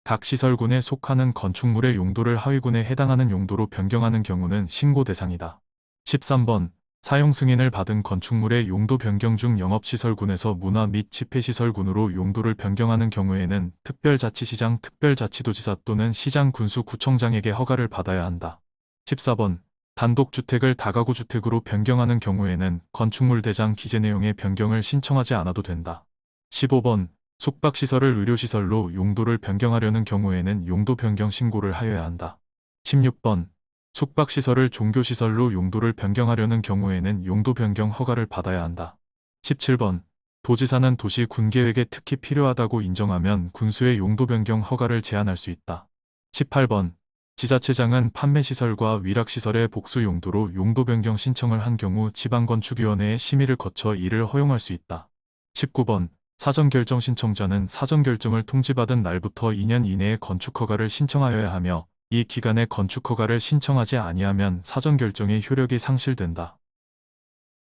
각 시설군에 속하는 건축물의 용도를 하위군에 해당하는 용도로 변경하는 경우는 신고 대상이다. 13번 사용 승인을 받은 건축물의 용도 변경 중 영업시설군에서 문화 및 집회시설군으로 용도를 변경하는 경우에는 특별자치시장, 특별자치도지사 또는 시장군수구청장에게 허가를 받아야 한다. 14번 단독주택을 다가구주택으로 변경하는 경우에는 건축물 대장 기재 내용의 변경을 신청하지 않아도 된다. 15번 숙박시설을 의료시설로 용도를 변경하려는 경우에는 용도 변경 신고를 하여야 한다. 16번 숙박시설을 종교시설로 용도를 변경하려는 경우에는 용도 변경 허가를 받아야 한다. 17번 도지사는 도시 군계획에 특히 필요하다고 인정하면 군수의 용도 변경 허가를 제한할 수 있다. 18번 지자체장은 판매시설과 위락시설의 복수 용도로 용도 변경 신청을 한 경우 지방건축위원회의 심의를 거쳐 이를 허용할 수 있다. 19번 사전결정 신청자는 사전결정을 통지받은 날부터 2년 이내에 건축허가를 신청하여야 하며 이 기간에 건축허가를 신청하지 아니하면 사전결정의 효력이 상실된다.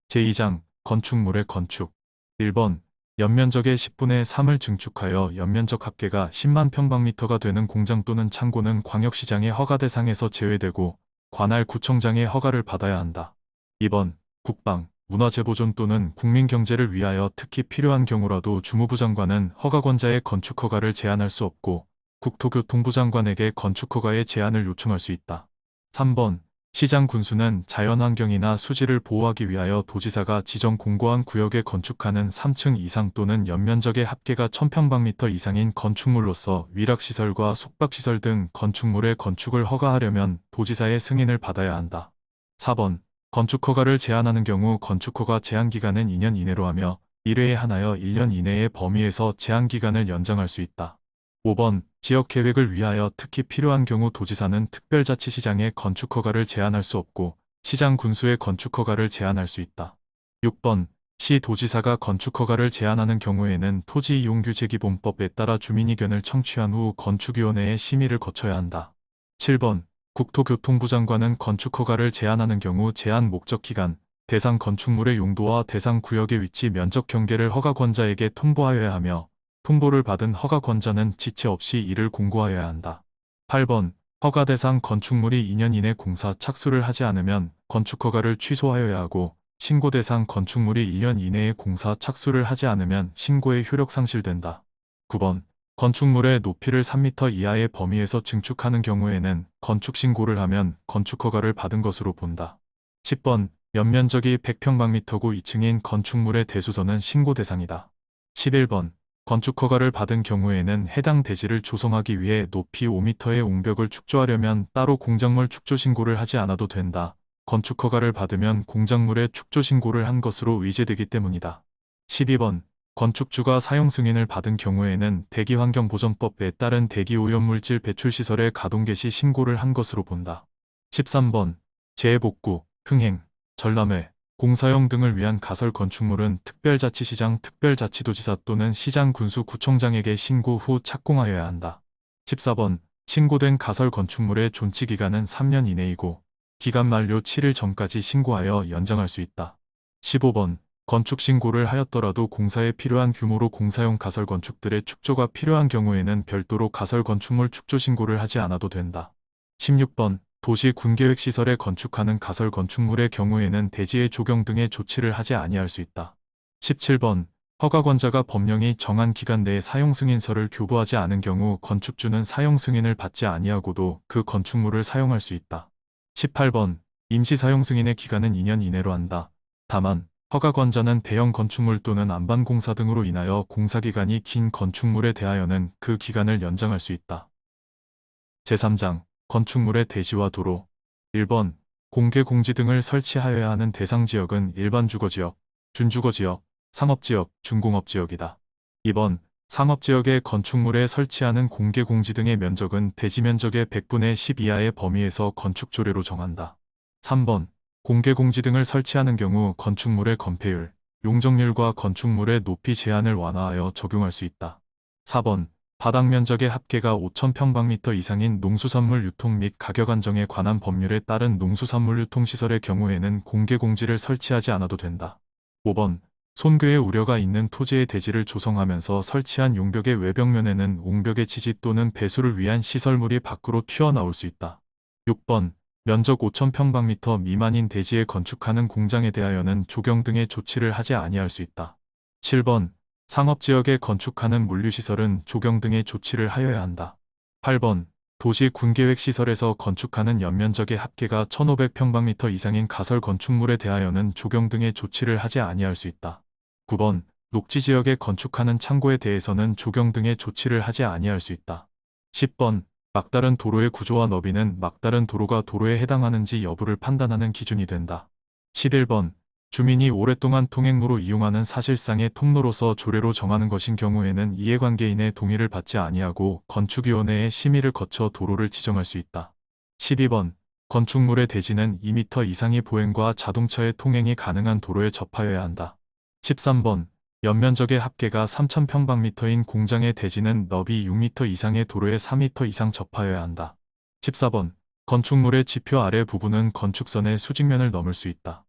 제2장 건축물의 건축 1번 연면적의 10분의 3을 증축하여 연면적 합계가 10만 평방미터가 되는 공장 또는 창고는 광역시장의 허가 대상에서 제외되고 관할 구청장의 허가를 받아야 한다. 2번 국방, 문화재보존 또는 국민경제를 위하여 특히 필요한 경우라도 주무부 장관은 허가권자의 건축허가를 제한할 수 없고 국토교통부 장관에게 건축허가의 제한을 요청할 수 있다. 3번 시장 군수는 자연환경이나 수지를 보호하기 위하여 도지사가 지정 공고한 구역에 건축하는 3층 이상 또는 연면적의 합계가 1000평방미터 이상인 건축물로서 위락시설과 숙박시설 등 건축물의 건축을 허가하려면 도지사의 승인을 받아야 한다. 4번. 건축허가를 제한하는 경우 건축허가 제한기간은 2년 이내로 하며 1회에 한하여 1년 이내의 범위에서 제한기간을 연장할 수 있다. 5번. 지역계획을 위하여 특히 필요한 경우 도지사는 특별자치시장에 건축허가를 제한할 수 없고 시장 군수의 건축허가를 제한할 수 있다. 6번. 시도지사가 건축허가를 제한하는 경우에는 토지이용규제기본법에 따라 주민의견을 청취한 후 건축위원회의 심의를 거쳐야 한다. 7번. 국토교통부 장관은 건축허가를 제한하는 경우 제한 목적기간, 대상 건축물의 용도와 대상 구역의 위치 면적 경계를 허가권자에게 통보하여야 하며 통보를 받은 허가권자는 지체 없이 이를 공고하여야 한다. 8번. 허가 대상 건축물이 2년 이내 공사 착수를 하지 않으면 건축허가를 취소하여야 하고 신고 대상 건축물이 1년 이내에 공사 착수를 하지 않으면 신고의 효력 상실된다. 9번. 건축물의 높이를 3m 이하의 범위에서 증축하는 경우에는 건축신고를 하면 건축허가를 받은 것으로 본다. 10번. 연면적이 100평방미터고 2층인 건축물의 대수전은 신고 대상이다. 11번. 건축허가를 받은 경우에는 해당 대지를 조성하기 위해 높이 5m의 옹벽을 축조하려면 따로 공작물 축조 신고를 하지 않아도 된다. 건축허가를 받으면 공작물의 축조 신고를 한 것으로 위제되기 때문이다. 12번. 건축주가 사용 승인을 받은 경우에는 대기환경보전법에 따른 대기오염물질 배출시설의 가동 개시 신고를 한 것으로 본다. 13번. 재해복구, 흥행, 전람회, 공사용 등을 위한 가설 건축물은 특별자치시장, 특별자치도지사 또는 시장 군수 구청장에게 신고 후 착공하여야 한다. 14번. 신고된 가설 건축물의 존치 기간은 3년 이내이고 기간 만료 7일 전까지 신고하여 연장할 수 있다. 15번. 건축 신고를 하였더라도 공사에 필요한 규모로 공사용 가설 건축들의 축조가 필요한 경우에는 별도로 가설 건축물 축조 신고를 하지 않아도 된다. 16번. 도시 군계획시설에 건축하는 가설 건축물의 경우에는 대지의 조경 등의 조치를 하지 아니할 수 있다. 17번. 허가권자가 법령이 정한 기간 내에 사용승인서를 교부하지 않은 경우 건축주는 사용승인을 받지 아니하고도 그 건축물을 사용할 수 있다. 18번. 임시사용승인의 기간은 2년 이내로 한다. 다만 허가권자는 대형 건축물 또는 안반공사 등으로 인하여 공사기간이 긴 건축물에 대하여는 그 기간을 연장할 수 있다. 제3장. 건축물의 대지와 도로. 1번. 공개공지 등을 설치하여야 하는 대상 지역은 일반 주거지역, 준주거지역, 상업지역, 준공업지역이다. 2번. 상업지역의 건축물에 설치하는 공개공지 등의 면적은 대지면적의 100분의 10 이하의 범위에서 건축조례로 정한다. 3번. 공개공지 등을 설치하는 경우 건축물의 건폐율, 용적률과 건축물의 높이 제한을 완화하여 적용할 수 있다. 4번. 바닥 면적의 합계가 5000평방미터 이상인 농수산물 유통 및 가격 안정에 관한 법률에 따른 농수산물 유통시설의 경우에는 공개공지를 설치하지 않아도 된다. 5번. 손괴의 우려가 있는 토지의 대지를 조성하면서 설치한 용벽의 외벽면에는 옹벽의 지지 또는 배수를 위한 시설물이 밖으로 튀어나올 수 있다. 6번. 면적 5000평방미터 미만인 대지에 건축하는 공장에 대하여는 조경 등의 조치를 하지 아니할 수 있다. 7번. 상업지역에 건축하는 물류시설은 조경 등의 조치를 하여야 한다. 8번. 도시 군계획시설에서 건축하는 연면적의 합계가 1500평방미터 이상인 가설 건축물에 대하여는 조경 등의 조치를 하지 아니할 수 있다. 9번. 녹지지역에 건축하는 창고에 대해서는 조경 등의 조치를 하지 아니할 수 있다. 10번. 막다른 도로의 구조와 너비는 막다른 도로가 도로에 해당하는지 여부를 판단하는 기준이 된다. 11번. 주민이 오랫동안 통행로로 이용하는 사실상의 통로로서 조례로 정하는 것인 경우에는 이해관계인의 동의를 받지 아니하고 건축위원회의 심의를 거쳐 도로를 지정할 수 있다. 12번. 건축물의 대지는 2m 이상의 보행과 자동차의 통행이 가능한 도로에 접하여야 한다. 13번. 연면적의 합계가 3000평방미터인 공장의 대지는 너비 6m 이상의 도로에 4m 이상 접하여야 한다. 14번. 건축물의 지표 아래 부분은 건축선의 수직면을 넘을 수 있다.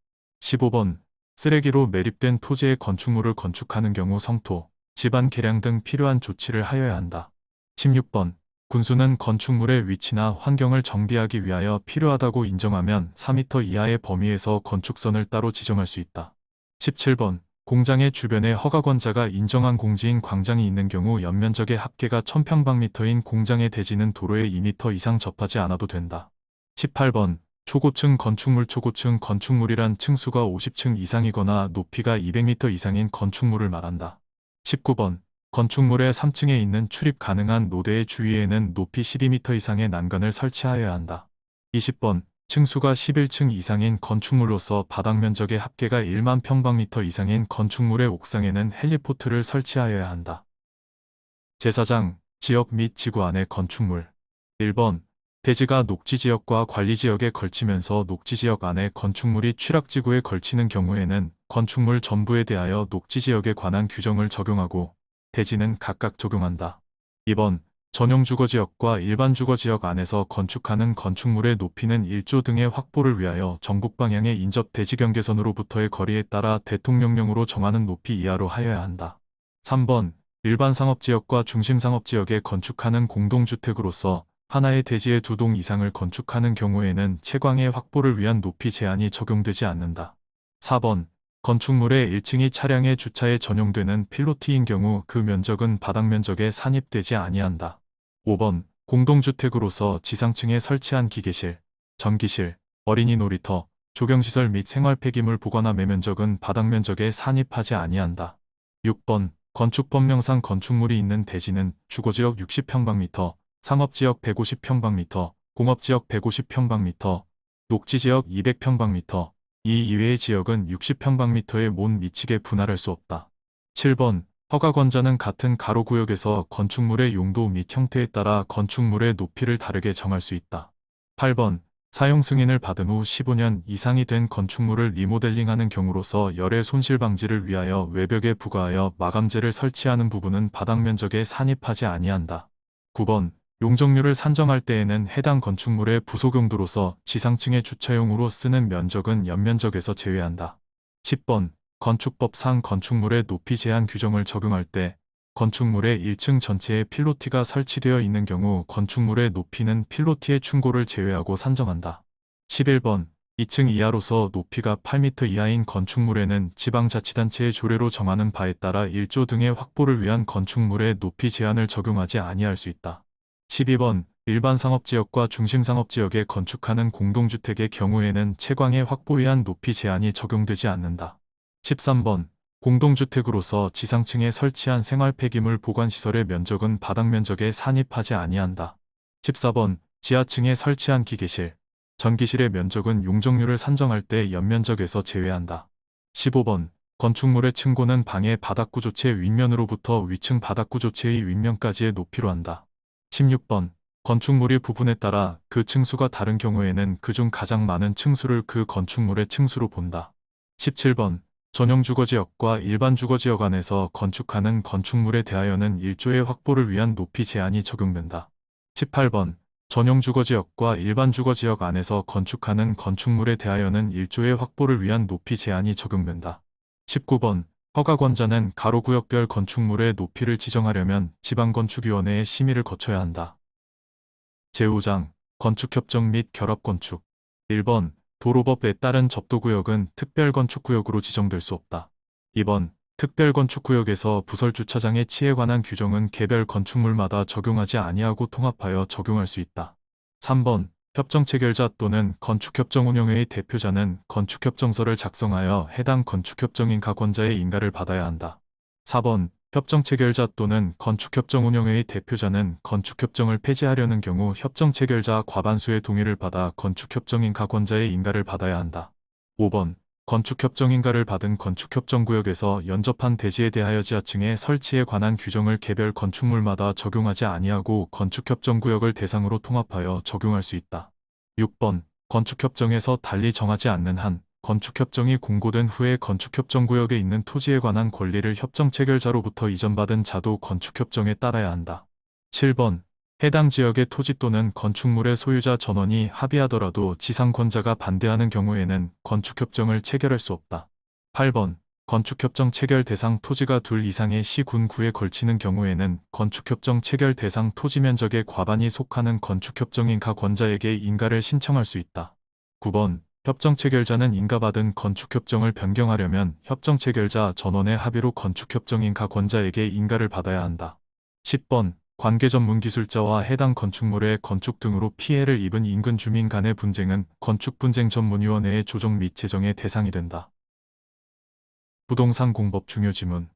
15번. 쓰레기로 매립된 토지에 건축물을 건축하는 경우 성토, 집안 개량 등 필요한 조치를 하여야 한다. 16번. 군수는 건축물의 위치나 환경을 정비하기 위하여 필요하다고 인정하면 4m 이하의 범위에서 건축선을 따로 지정할 수 있다. 17번. 공장의 주변에 허가권자가 인정한 공지인 광장이 있는 경우 연면적의 합계가 1000평방미터인 공장의 대지는 도로에 2m 이상 접하지 않아도 된다. 18번. 초고층 건축물. 초고층 건축물이란 층수가 50층 이상이거나 높이가 200m 이상인 건축물을 말한다. 19번 건축물의 3층에 있는 출입 가능한 노대의 주위에는 높이 12m 이상의 난간을 설치하여야 한다. 20번 층수가 11층 이상인 건축물로서 바닥 면적의 합계가 1만 평방미터 이상인 건축물의 옥상에는 헬리포트를 설치하여야 한다. 제사장, 지역 및 지구 안의 건축물. 1번 대지가 녹지지역과 관리지역에 걸치면서 녹지지역 안에 건축물이 취락지구에 걸치는 경우에는 건축물 전부에 대하여 녹지지역에 관한 규정을 적용하고 대지는 각각 적용한다. 2번 전용 주거지역과 일반 주거지역 안에서 건축하는 건축물의 높이는 1조 등의 확보를 위하여 정북 방향의 인접 대지 경계선으로부터의 거리에 따라 대통령령으로 정하는 높이 이하로 하여야 한다. 3번 일반 상업지역과 중심상업지역에 건축하는 공동주택으로서 하나의 대지에 2동 이상을 건축하는 경우에는 채광의 확보를 위한 높이 제한이 적용되지 않는다. 4번 건축물의 1층이 차량의 주차에 전용되는 필로티인 경우 그 면적은 바닥 면적에 산입되지 아니한다. 5번 공동주택으로서 지상층에 설치한 기계실, 전기실, 어린이 놀이터, 조경시설 및 생활 폐기물 보관함의 면적은 바닥 면적에 산입하지 아니한다. 6번 건축법령상 건축물이 있는 대지는 주거지역 60평방미터, 상업지역 150평방미터, 공업지역 150평방미터, 녹지지역 200평방미터, 이 이외의 지역은 60평방미터에 못 미치게 분할할 수 없다. 7번 허가권자는 같은 가로구역에서 건축물의 용도 및 형태에 따라 건축물의 높이를 다르게 정할 수 있다. 8번 사용 승인을 받은 후 15년 이상이 된 건축물을 리모델링하는 경우로서 열의 손실 방지를 위하여 외벽에 부과하여 마감재를 설치하는 부분은 바닥 면적에 산입하지 아니한다. 9번 용적률을 산정할 때에는 해당 건축물의 부속용도로서 지상층의 주차용으로 쓰는 면적은 연면적에서 제외한다. 10번 건축법상 건축물의 높이 제한 규정을 적용할 때 건축물의 1층 전체에 필로티가 설치되어 있는 경우 건축물의 높이는 필로티의 충고를 제외하고 산정한다. 11번 2층 이하로서 높이가 8m 이하인 건축물에는 지방자치단체의 조례로 정하는 바에 따라 1조 등의 확보를 위한 건축물의 높이 제한을 적용하지 아니할 수 있다. 12번 일반 상업지역과 중심상업지역에 건축하는 공동주택의 경우에는 채광의 확보 위한 높이 제한이 적용되지 않는다. 13번 공동주택으로서 지상층에 설치한 생활 폐기물 보관시설의 면적은 바닥 면적에 산입하지 아니한다. 14번 지하층에 설치한 기계실, 전기실의 면적은 용적률을 산정할 때 연면적에서 제외한다. 15번 건축물의 층고는 방의 바닥구조체 윗면으로부터 위층 바닥구조체의 윗면까지의 높이로 한다. 16번 건축물이 부분에 따라 그 층수가 다른 경우에는 그중 가장 많은 층수를 그 건축물의 층수로 본다. 17번 전용 주거지역과 일반 주거지역 안에서 건축하는 건축물에 대하여는 1조의 확보를 위한 높이 제한이 적용된다. 18번 전용 주거지역과 일반 주거지역 안에서 건축하는 건축물에 대하여는 1조의 확보를 위한 높이 제한이 적용된다. 19번 허가권자는 가로구역별 건축물의 높이를 지정하려면 지방건축위원회의 심의를 거쳐야 한다. 제5장 건축협정 및 결합건축 1번 도로법에 따른 접도구역은 특별건축구역으로 지정될 수 없다. 2번 특별건축구역에서 부설주차장의 치에 관한 규정은 개별 건축물마다 적용하지 아니하고 통합하여 적용할 수 있다. 3번 협정체결자 또는 건축협정운영회의 대표자는 건축협정서를 작성하여 해당 건축협정인가권자의 인가를 받아야 한다. 4번 협정체결자 또는 건축협정운영회의 대표자는 건축협정을 폐지하려는 경우 협정체결자 과반수의 동의를 받아 건축협정인가권자의 인가를 받아야 한다. 5번 건축협정인가를 받은 건축협정구역에서 연접한 대지에 대하여 지하층의 설치에 관한 규정을 개별 건축물마다 적용하지 아니하고 건축협정구역을 대상으로 통합하여 적용할 수 있다. 6번 건축협정에서 달리 정하지 않는 한 건축협정이 공고된 후에 건축협정구역에 있는 토지에 관한 권리를 협정체결자로부터 이전받은 자도 건축협정에 따라야 한다. 7번 해당 지역의 토지 또는 건축물의 소유자 전원이 합의하더라도 지상권자가 반대하는 경우에는 건축협정을 체결할 수 없다. 8번 건축협정 체결 대상 토지가 둘 이상의 시군구에 걸치는 경우에는 건축협정 체결 대상 토지 면적의 과반이 속하는 건축협정인가 권자에게 인가를 신청할 수 있다. 9번 협정체결자는 인가받은 건축협정을 변경하려면 협정체결자 전원의 합의로 건축협정인가 권자에게 인가를 받아야 한다. 10번 관계 전문 기술자와 해당 건축물의 건축 등으로 피해를 입은 인근 주민 간의 분쟁은 건축분쟁전문위원회의 조정 및 제정의 대상이 된다. 부동산 공법 중요 지문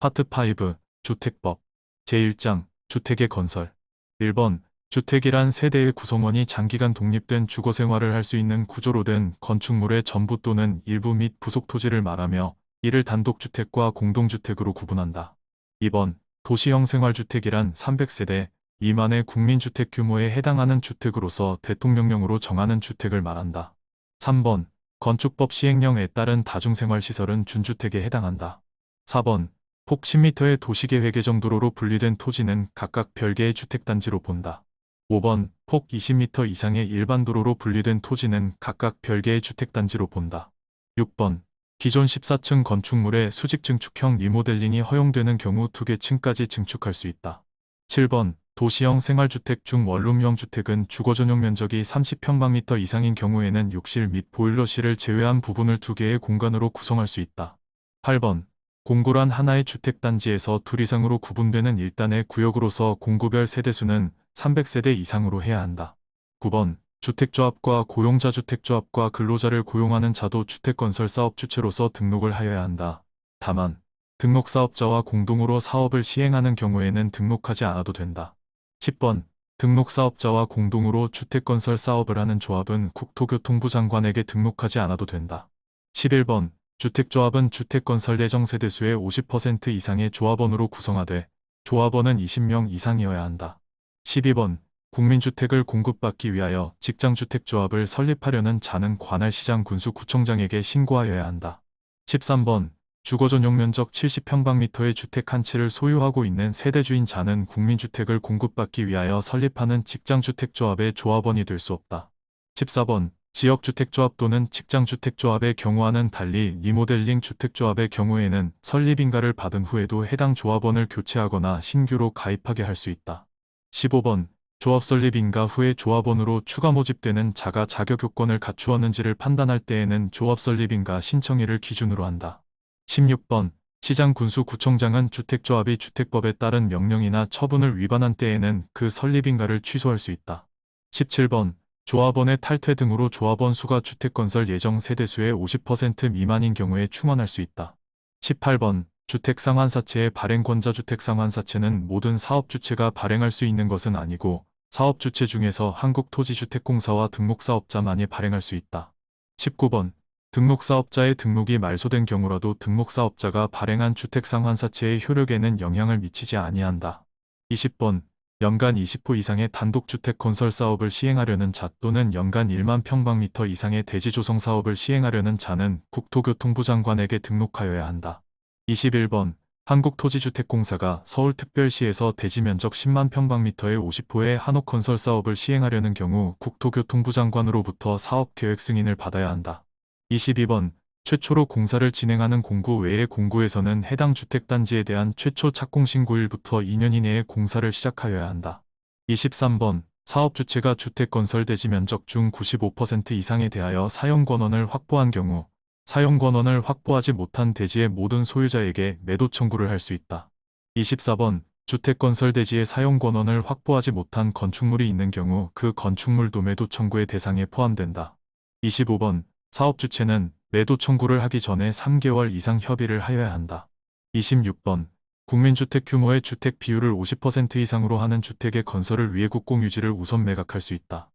파트 5 주택법 제1장 주택의 건설 1번 주택이란 세대의 구성원이 장기간 독립된 주거 생활을 할 수 있는 구조로 된 건축물의 전부 또는 일부 및 부속 토지를 말하며 이를 단독주택과 공동주택으로 구분한다. 2번 도시형 생활주택이란 300세대 미만의 국민주택 규모에 해당하는 주택으로서 대통령령으로 정하는 주택을 말한다. 3번 건축법 시행령에 따른 다중생활시설은 준주택에 해당한다. 4번 폭 10m의 도시계획 예정도로로 분리된 토지는 각각 별개의 주택단지로 본다. 5번 폭 20m 이상의 일반도로로 분리된 토지는 각각 별개의 주택단지로 본다. 6번 기존 14층 건축물의 수직 증축형 리모델링이 허용되는 경우 2개 층까지 증축할 수 있다. 7번 도시형 생활주택 중 원룸형 주택은 주거 전용 면적이 30평방미터 이상인 경우에는 욕실 및 보일러실을 제외한 부분을 2개의 공간으로 구성할 수 있다. 8번 공구란 하나의 주택단지에서 둘 이상으로 구분되는 일단의 구역으로서 공구별 세대수는 300세대 이상으로 해야 한다. 9번 주택조합과 고용자 주택조합과 근로자를 고용하는 자도 주택건설사업 주체로서 등록을 하여야 한다. 다만 등록사업자와 공동으로 사업을 시행하는 경우에는 등록하지 않아도 된다. 10번 등록사업자와 공동으로 주택건설 사업을 하는 조합은 국토교통부 장관에게 등록하지 않아도 된다. 11번 주택조합은 주택건설 예정 세대수의 50% 이상의 조합원으로 구성하되 조합원은 20명 이상이어야 한다. 12번 국민주택을 공급받기 위하여 직장주택조합을 설립하려는 자는 관할 시장 군수 구청장에게 신고하여야 한다. 13번 주거전용 면적 70평방미터의 주택 한 채를 소유하고 있는 세대주인 자는 국민주택을 공급받기 위하여 설립하는 직장주택조합의 조합원이 될 수 없다. 14번 지역주택조합 또는 직장주택조합의 경우와는 달리 리모델링 주택조합의 경우에는 설립인가를 받은 후에도 해당 조합원을 교체하거나 신규로 가입하게 할 수 있다. 15번 조합 설립 인가 후에 조합원으로 추가 모집되는 자가 자격 요건을 갖추었는지를 판단할 때에는 조합 설립 인가 신청일을 기준으로 한다. 16번 시장군수구청장은 주택조합이 주택법에 따른 명령이나 처분을 위반한 때에는 그 설립 인가를 취소할 수 있다. 17번 조합원의 탈퇴 등으로 조합원 수가 주택건설 예정 세대수의 50% 미만인 경우에 충원할 수 있다. 18번 주택상환사채의 발행권자 주택상환사채는 모든 사업주체가 발행할 수 있는 것은 아니고 사업주체 중에서 한국토지주택공사와 등록사업자만이 발행할 수 있다. 19번 등록사업자의 등록이 말소된 경우라도 등록사업자가 발행한 주택상환사채의 효력에는 영향을 미치지 아니한다. 20번 연간 20호 이상의 단독주택 건설 사업을 시행하려는 자 또는 연간 1만 평방미터 이상의 대지 조성 사업을 시행하려는 자는 국토교통부 장관에게 등록하여야 한다. 21번 한국토지주택공사가 서울특별시에서 대지 면적 10만 평방미터의 50호의 한옥건설 사업을 시행하려는 경우 국토교통부 장관으로부터 사업계획 승인을 받아야 한다. 22번 최초로 공사를 진행하는 공구 외의 공구에서는 해당 주택단지에 대한 최초 착공신고일부터 2년 이내에 공사를 시작하여야 한다. 23번 사업주체가 주택건설 대지 면적 중 95% 이상에 대하여 사용권원을 확보한 경우 사용권원을 확보하지 못한 대지의 모든 소유자에게 매도 청구를 할 수 있다. 24번 주택건설 대지의 사용권원을 확보하지 못한 건축물이 있는 경우 그 건축물도 매도 청구의 대상에 포함된다. 25번 사업주체는 매도 청구를 하기 전에 3개월 이상 협의를 하여야 한다. 26번 국민주택 규모의 주택 비율을 50% 이상으로 하는 주택의 건설을 위해 국공유지를 우선 매각할 수 있다.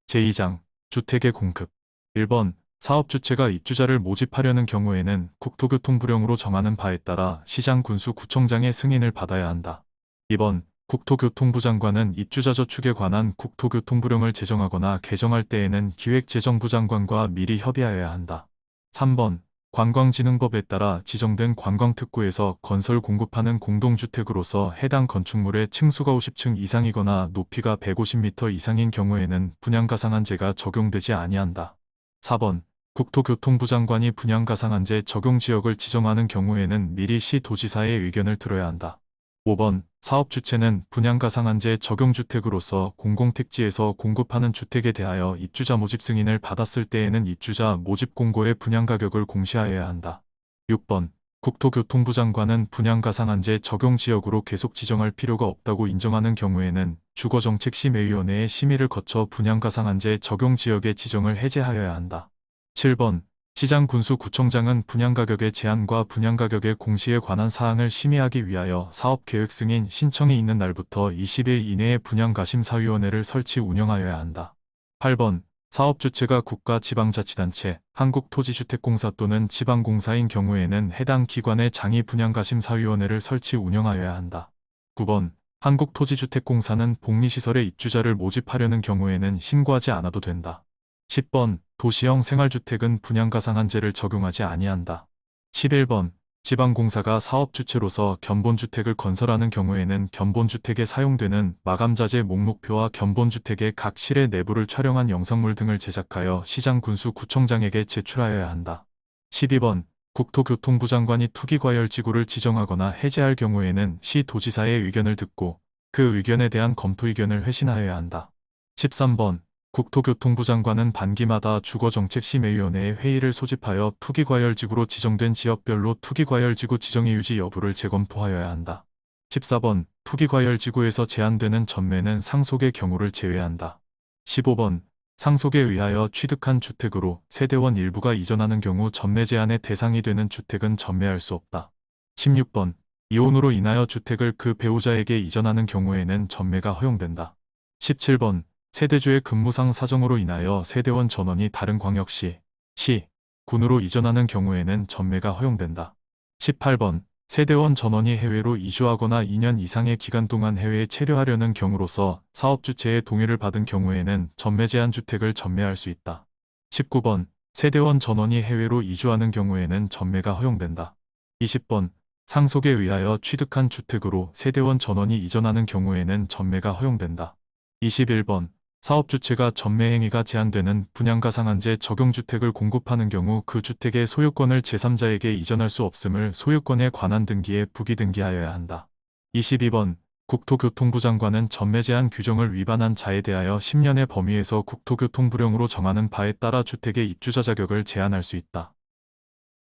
제2장 주택의 공급 1번 사업주체가 입주자를 모집하려는 경우에는 국토교통부령으로 정하는 바에 따라 시장군수구청장의 승인을 받아야 한다. 2번 국토교통부 장관은 입주자 저축에 관한 국토교통부령을 제정하거나 개정할 때에는 기획재정부 장관과 미리 협의하여야 한다. 3번 관광진흥법에 따라 지정된 관광특구에서 건설 공급하는 공동주택으로서 해당 건축물의 층수가 50층 이상이거나 높이가 150m 이상인 경우에는 분양가상한제가 적용되지 아니한다. 4번 국토교통부 장관이 분양가상한제 적용지역을 지정하는 경우에는 미리 시도지사의 의견을 들어야 한다. 5번 사업주체는 분양가상한제 적용주택으로서 공공택지에서 공급하는 주택에 대하여 입주자 모집 승인을 받았을 때에는 입주자 모집 공고의 분양가격을 공시하여야 한다. 6번 국토교통부 장관은 분양가상한제 적용 지역으로 계속 지정할 필요가 없다고 인정하는 경우에는 주거정책심의위원회의 심의를 거쳐 분양가상한제 적용 지역의 지정을 해제하여야 한다. 7번 시장군수구청장은 분양가격의 제한과 분양가격의 공시에 관한 사항을 심의하기 위하여 사업계획 승인 신청이 있는 날부터 20일 이내에 분양가심사위원회를 설치 운영하여야 한다. 8번 사업주체가 국가 지방자치단체, 한국토지주택공사 또는 지방공사인 경우에는 해당 기관의 장이 분양가심사위원회를 설치 운영하여야 한다. 9번 한국토지주택공사는 복리시설의 입주자를 모집하려는 경우에는 신고하지 않아도 된다. 10번 도시형 생활주택은 분양가상한제를 적용하지 아니한다. 11번 지방공사가 사업주체로서 견본주택을 건설하는 경우에는 견본주택에 사용되는 마감자재 목록표와 견본주택의 각 실내 내부를 촬영한 영상물 등을 제작하여 시장군수구청장에게 제출하여야 한다. 12번 국토교통부 장관이 투기과열지구를 지정하거나 해제할 경우에는 시도지사의 의견을 듣고 그 의견에 대한 검토 의견을 회신하여야 한다. 13번 국토교통부 장관은 반기마다 주거정책심의위원회의 회의를 소집하여 투기과열지구로 지정된 지역별로 투기과열지구 지정의 유지 여부를 재검토하여야 한다. 14번 투기과열지구에서 제한되는 전매는 상속의 경우를 제외한다. 15번 상속에 의하여 취득한 주택으로 세대원 일부가 이전하는 경우 전매 제한의 대상이 되는 주택은 전매할 수 없다. 16번 이혼으로 인하여 주택을 그 배우자에게 이전하는 경우에는 전매가 허용된다. 17번 세대주의 근무상 사정으로 인하여 세대원 전원이 다른 광역시, 시, 군으로 이전하는 경우에는 전매가 허용된다. 18번 세대원 전원이 해외로 이주하거나 2년 이상의 기간 동안 해외에 체류하려는 경우로서 사업주체의 동의를 받은 경우에는 전매 제한 주택을 전매할 수 있다. 19번 세대원 전원이 해외로 이주하는 경우에는 전매가 허용된다. 20번 상속에 의하여 취득한 주택으로 세대원 전원이 이전하는 경우에는 전매가 허용된다. 21번 사업주체가 전매 행위가 제한되는 분양가상한제 적용주택을 공급하는 경우 그 주택의 소유권을 제3자에게 이전할 수 없음을 소유권에 관한 등기에 부기등기하여야 한다. 22번 국토교통부 장관은 전매 제한 규정을 위반한 자에 대하여 10년의 범위에서 국토교통부령으로 정하는 바에 따라 주택의 입주자 자격을 제한할 수 있다.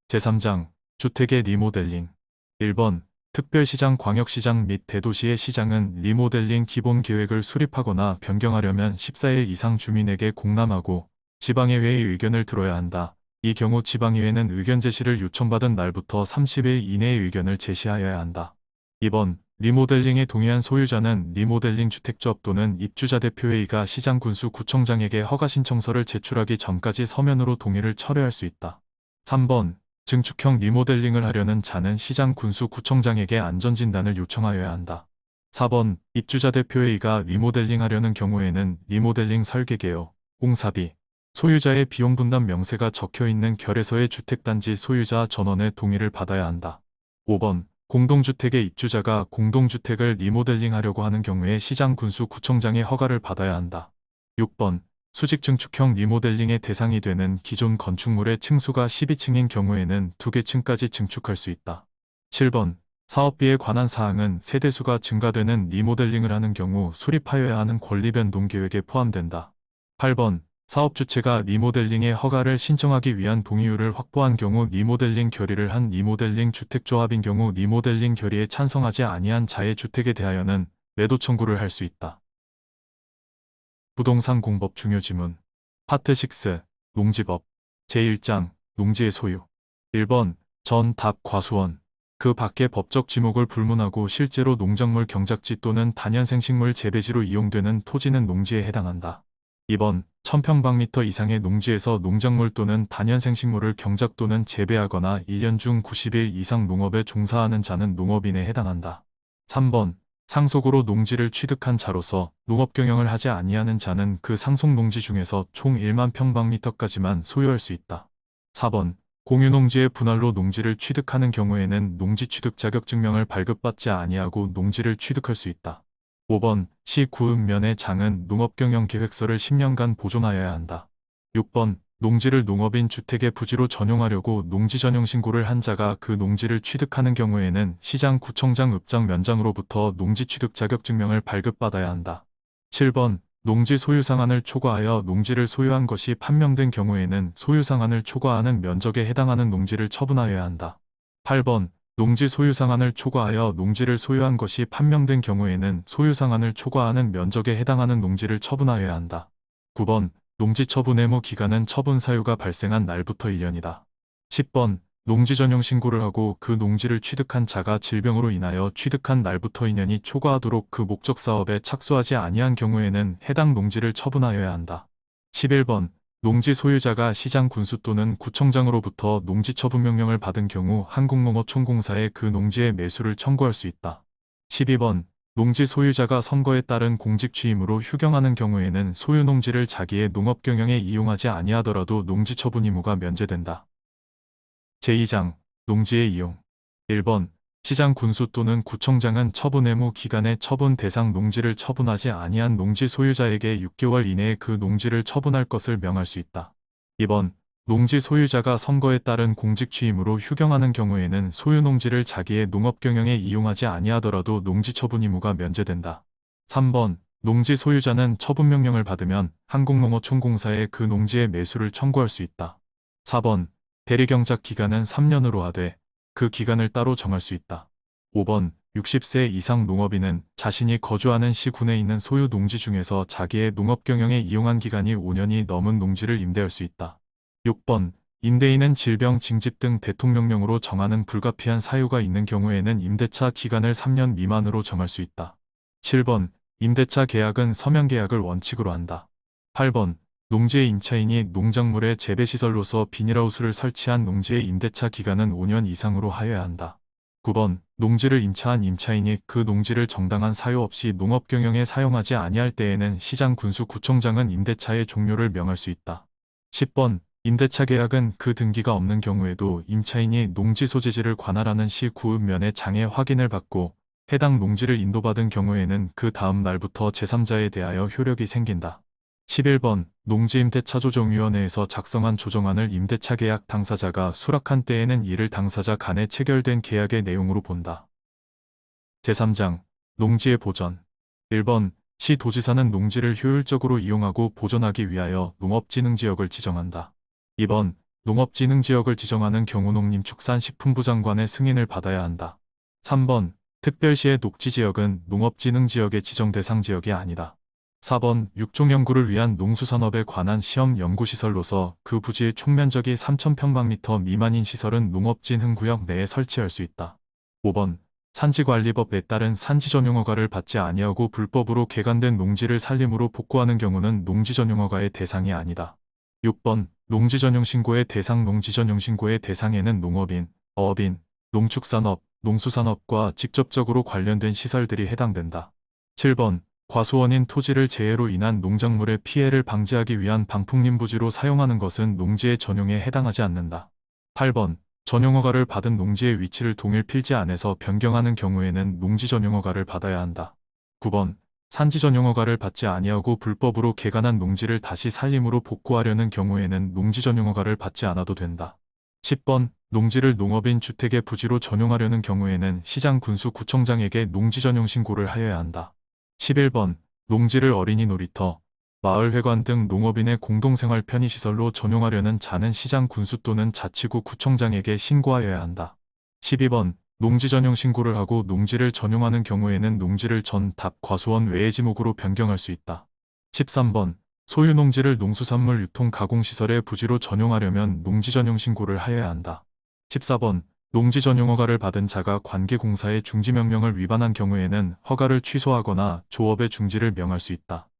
제3장 주택의 리모델링 1번 특별시장, 광역시장 및 대도시의 시장은 리모델링 기본계획을 수립하거나 변경하려면 14일 이상 주민에게 공람하고 지방의회의 의견을 들어야 한다. 이 경우 지방의회는 의견 제시를 요청받은 날부터 30일 이내에 의견을 제시하여야 한다. 2번 리모델링에 동의한 소유자는 리모델링 주택조합 또는 입주자 대표회의가 시장군수구청장에게 허가신청서를 제출하기 전까지 서면으로 동의를 철회할 수 있다. 3번 증축형 리모델링을 하려는 자는 시장군수구청장에게 안전진단을 요청하여야 한다. 4번 입주자 대표회의가 리모델링 하려는 경우에는 리모델링 설계개요, 공사비, 소유자의 비용분담 명세가 적혀있는 결의서의 주택단지 소유자 전원의 동의를 받아야 한다. 5번 공동주택의 입주자가 공동주택을 리모델링 하려고 하는 경우에 시장군수구청장의 허가를 받아야 한다. 6번 수직 증축형 리모델링의 대상이 되는 기존 건축물의 층수가 12층인 경우에는 2개 층까지 증축할 수 있다. 7번 사업비에 관한 사항은 세대수가 증가되는 리모델링을 하는 경우 수립하여야 하는 권리 변동 계획에 포함된다. 8번 사업주체가 리모델링의 허가를 신청하기 위한 동의율을 확보한 경우 리모델링 결의를 한 리모델링 주택조합인 경우 리모델링 결의에 찬성하지 아니한 자의 주택에 대하여는 매도 청구를 할 수 있다. 부동산 공법 중요 지문 파트 6 농지법 제1장 농지의 소유 1번 전, 답, 과수원 그 밖의 법적 지목을 불문하고 실제로 농작물 경작지 또는 단연생식물 재배지로 이용되는 토지는 농지에 해당한다. 2번 1000평방미터 이상의 농지에서 농작물 또는 단연생식물을 경작 또는 재배하거나 1년 중 90일 이상 농업에 종사하는 자는 농업인에 해당한다. 3번 상속으로 농지를 취득한 자로서 농업경영을 하지 아니하는 자는 그 상속농지 중에서 총 1만 평방미터까지만 소유할 수 있다. 4번 공유농지의 분할로 농지를 취득하는 경우에는 농지취득 자격증명을 발급받지 아니하고 농지를 취득할 수 있다. 5번 시 구읍면의 장은 농업경영계획서를 10년간 보존하여야 한다. 6번 농지를 농업인 주택의 부지로 전용하려고 농지전용신고를 한 자가 그 농지를 취득하는 경우에는 시장구청장 읍장면장으로부터 농지취득 자격증명을 발급받아야 한다. 7번 농지 소유상한을 초과하여 농지를 소유한 것이 판명된 경우에는 소유상한을 초과하는 면적에 해당하는 농지를 처분하여야 한다. 8번 농지 소유상한을 초과하여 농지를 소유한 것이 판명된 경우에는 소유상한을 초과하는 면적에 해당하는 농지를 처분하여야 한다. 9번 농지 처분 의무 기간은 처분 사유가 발생한 날부터 1년이다. 10번 농지 전용 신고를 하고 그 농지를 취득한 자가 질병으로 인하여 취득한 날부터 2년이 초과하도록 그 목적 사업에 착수하지 아니한 경우에는 해당 농지를 처분하여야 한다. 11번 농지 소유자가 시장 군수 또는 구청장으로부터 농지 처분 명령을 받은 경우 한국농어촌공사에 그 농지의 매수를 청구할 수 있다. 12번 농지 소유자가 선거에 따른 공직 취임으로 휴경하는 경우에는 소유 농지를 자기의 농업 경영에 이용하지 아니하더라도 농지 처분 의무가 면제된다. 제2장 농지의 이용 1번 시장 군수 또는 구청장은 처분 의무 기간에 처분 대상 농지를 처분하지 아니한 농지 소유자에게 6개월 이내에 그 농지를 처분할 것을 명할 수 있다. 2번 농지 소유자가 선거에 따른 공직 취임으로 휴경하는 경우에는 소유 농지를 자기의 농업 경영에 이용하지 아니하더라도 농지 처분 의무가 면제된다. 3번 농지 소유자는 처분 명령을 받으면 한국농어촌공사에 그 농지의 매수를 청구할 수 있다. 4번 대리경작 기간은 3년으로 하되 그 기간을 따로 정할 수 있다. 5번 60세 이상 농업인은 자신이 거주하는 시군에 있는 소유 농지 중에서 자기의 농업 경영에 이용한 기간이 5년이 넘은 농지를 임대할 수 있다. 6번 임대인은 질병, 징집 등 대통령령으로 정하는 불가피한 사유가 있는 경우에는 임대차 기간을 3년 미만으로 정할 수 있다. 7번 임대차 계약은 서면 계약을 원칙으로 한다. 8번 농지의 임차인이 농작물의 재배시설로서 비닐하우스를 설치한 농지의 임대차 기간은 5년 이상으로 하여야 한다. 9번 농지를 임차한 임차인이 그 농지를 정당한 사유 없이 농업 경영에 사용하지 아니할 때에는 시장 군수 구청장은 임대차의 종료를 명할 수 있다. 10번 임대차 계약은 그 등기가 없는 경우에도 임차인이 농지 소재지를 관할하는 시 구읍면의 장애 확인을 받고 해당 농지를 인도받은 경우에는 그 다음 날부터 제3자에 대하여 효력이 생긴다. 11번 농지임대차조정위원회에서 작성한 조정안을 임대차 계약 당사자가 수락한 때에는 이를 당사자 간에 체결된 계약의 내용으로 본다. 제3장 농지의 보전 1번 시도지사는 농지를 효율적으로 이용하고 보존하기 위하여 농업진흥지역을 지정한다. 2번 농업진흥지역을 지정하는 경우 농림축산식품부 장관의 승인을 받아야 한다. 3번 특별시의 녹지지역은 농업진흥지역의 지정 대상 지역이 아니다. 4번 육종연구를 위한 농수산업에 관한 시험 연구시설로서 그 부지의 총면적이 3,000평방미터 미만인 시설은 농업진흥구역 내에 설치할 수 있다. 5번 산지관리법에 따른 산지전용허가를 받지 아니하고 불법으로 개간된 농지를 산림으로 복구하는 경우는 농지전용허가의 대상이 아니다. 6번 농지전용신고의 대상 농지전용신고의 대상에는 농업인, 어업인, 농축산업, 농수산업과 직접적으로 관련된 시설들이 해당된다. 7번 과수원인 토지를 재해로 인한 농작물의 피해를 방지하기 위한 방풍림부지로 사용하는 것은 농지의 전용에 해당하지 않는다. 8번 전용허가를 받은 농지의 위치를 동일 필지 안에서 변경하는 경우에는 농지전용허가를 받아야 한다. 9번 산지전용허가를 받지 아니하고 불법으로 개간한 농지를 다시 산림으로 복구하려는 경우에는 농지전용허가를 받지 않아도 된다. 10번 농지를 농업인 주택의 부지로 전용하려는 경우에는 시장 군수 구청장에게 농지전용 신고를 하여야 한다. 11번 농지를 어린이 놀이터, 마을회관 등 농업인의 공동생활 편의시설로 전용하려는 자는 시장 군수 또는 자치구 구청장에게 신고하여야 한다. 12번 농지 전용 신고를 하고 농지를 전용하는 경우에는 농지를 전 답 과수원 외의 지목으로 변경할 수 있다. 13번 소유 농지를 농수산물 유통 가공시설의 부지로 전용하려면 농지 전용 신고를 하여야 한다. 14번 농지 전용 허가를 받은 자가 관계공사의 중지명령을 위반한 경우에는 허가를 취소하거나 조업의 중지를 명할 수 있다.